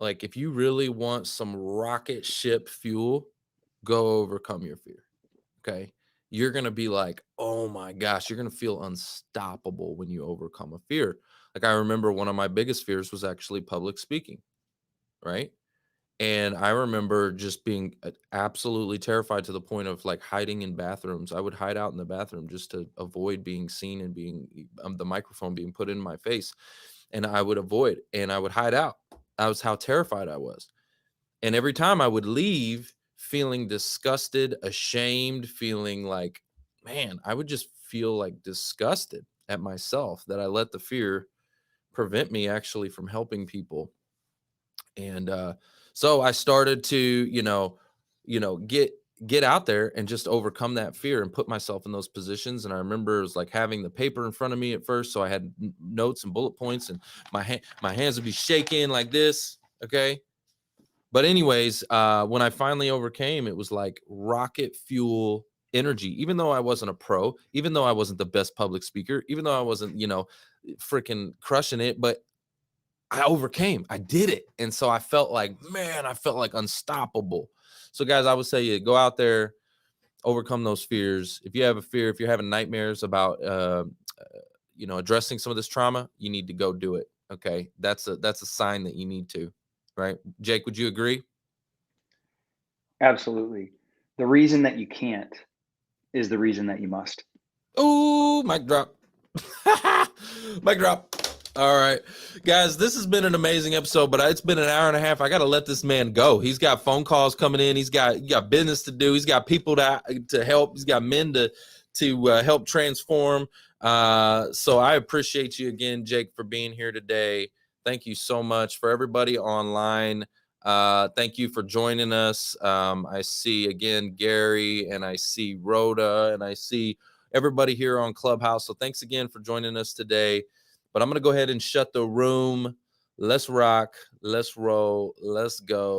like if you really want some rocket ship fuel, go overcome your fear. Okay. You're going to be like, oh my gosh, you're going to feel unstoppable when you overcome a fear. Like I remember one of my biggest fears was actually public speaking. Right. And I remember just being absolutely terrified to the point of like hiding in bathrooms. I would hide out in the bathroom just to avoid being seen and being the microphone being put in my face. And I would avoid, and I would hide out. That was how terrified I was. And every time I would leave feeling disgusted, ashamed, feeling like, man, I would just feel like disgusted at myself that I let the fear prevent me actually from helping people. And so I started to, get out there and just overcome that fear and put myself in those positions. And I remember it was like having the paper in front of me at first. So I had notes and bullet points, and my hands would be shaking like this. Okay. But anyways, when I finally overcame, it was like rocket fuel energy. Even though I wasn't a pro, even though I wasn't the best public speaker, even though I wasn't, freaking crushing it, but I overcame. I did it. And so I felt like, man, I felt like unstoppable. So guys, I would say go out there, overcome those fears. If you have a fear, if you're having nightmares about, addressing some of this trauma, you need to go do it. Okay. That's a sign that you need to, right? Jake, would you agree? Absolutely. The reason that you can't is the reason that you must. Ooh, mic drop. Mic drop. All right, guys, this has been an amazing episode, but it's been an hour and a half. I got to let this man go. He's got phone calls coming in. He's got business to do. He's got people to help. He's got men to help transform. So I appreciate you again, Jake, for being here today. Thank you so much. For everybody online, thank you for joining us. I see again Gary, and I see Rhoda, and I see everybody here on Clubhouse. So thanks again for joining us today. But I'm going to go ahead and shut the room. Let's rock. Let's roll. Let's go.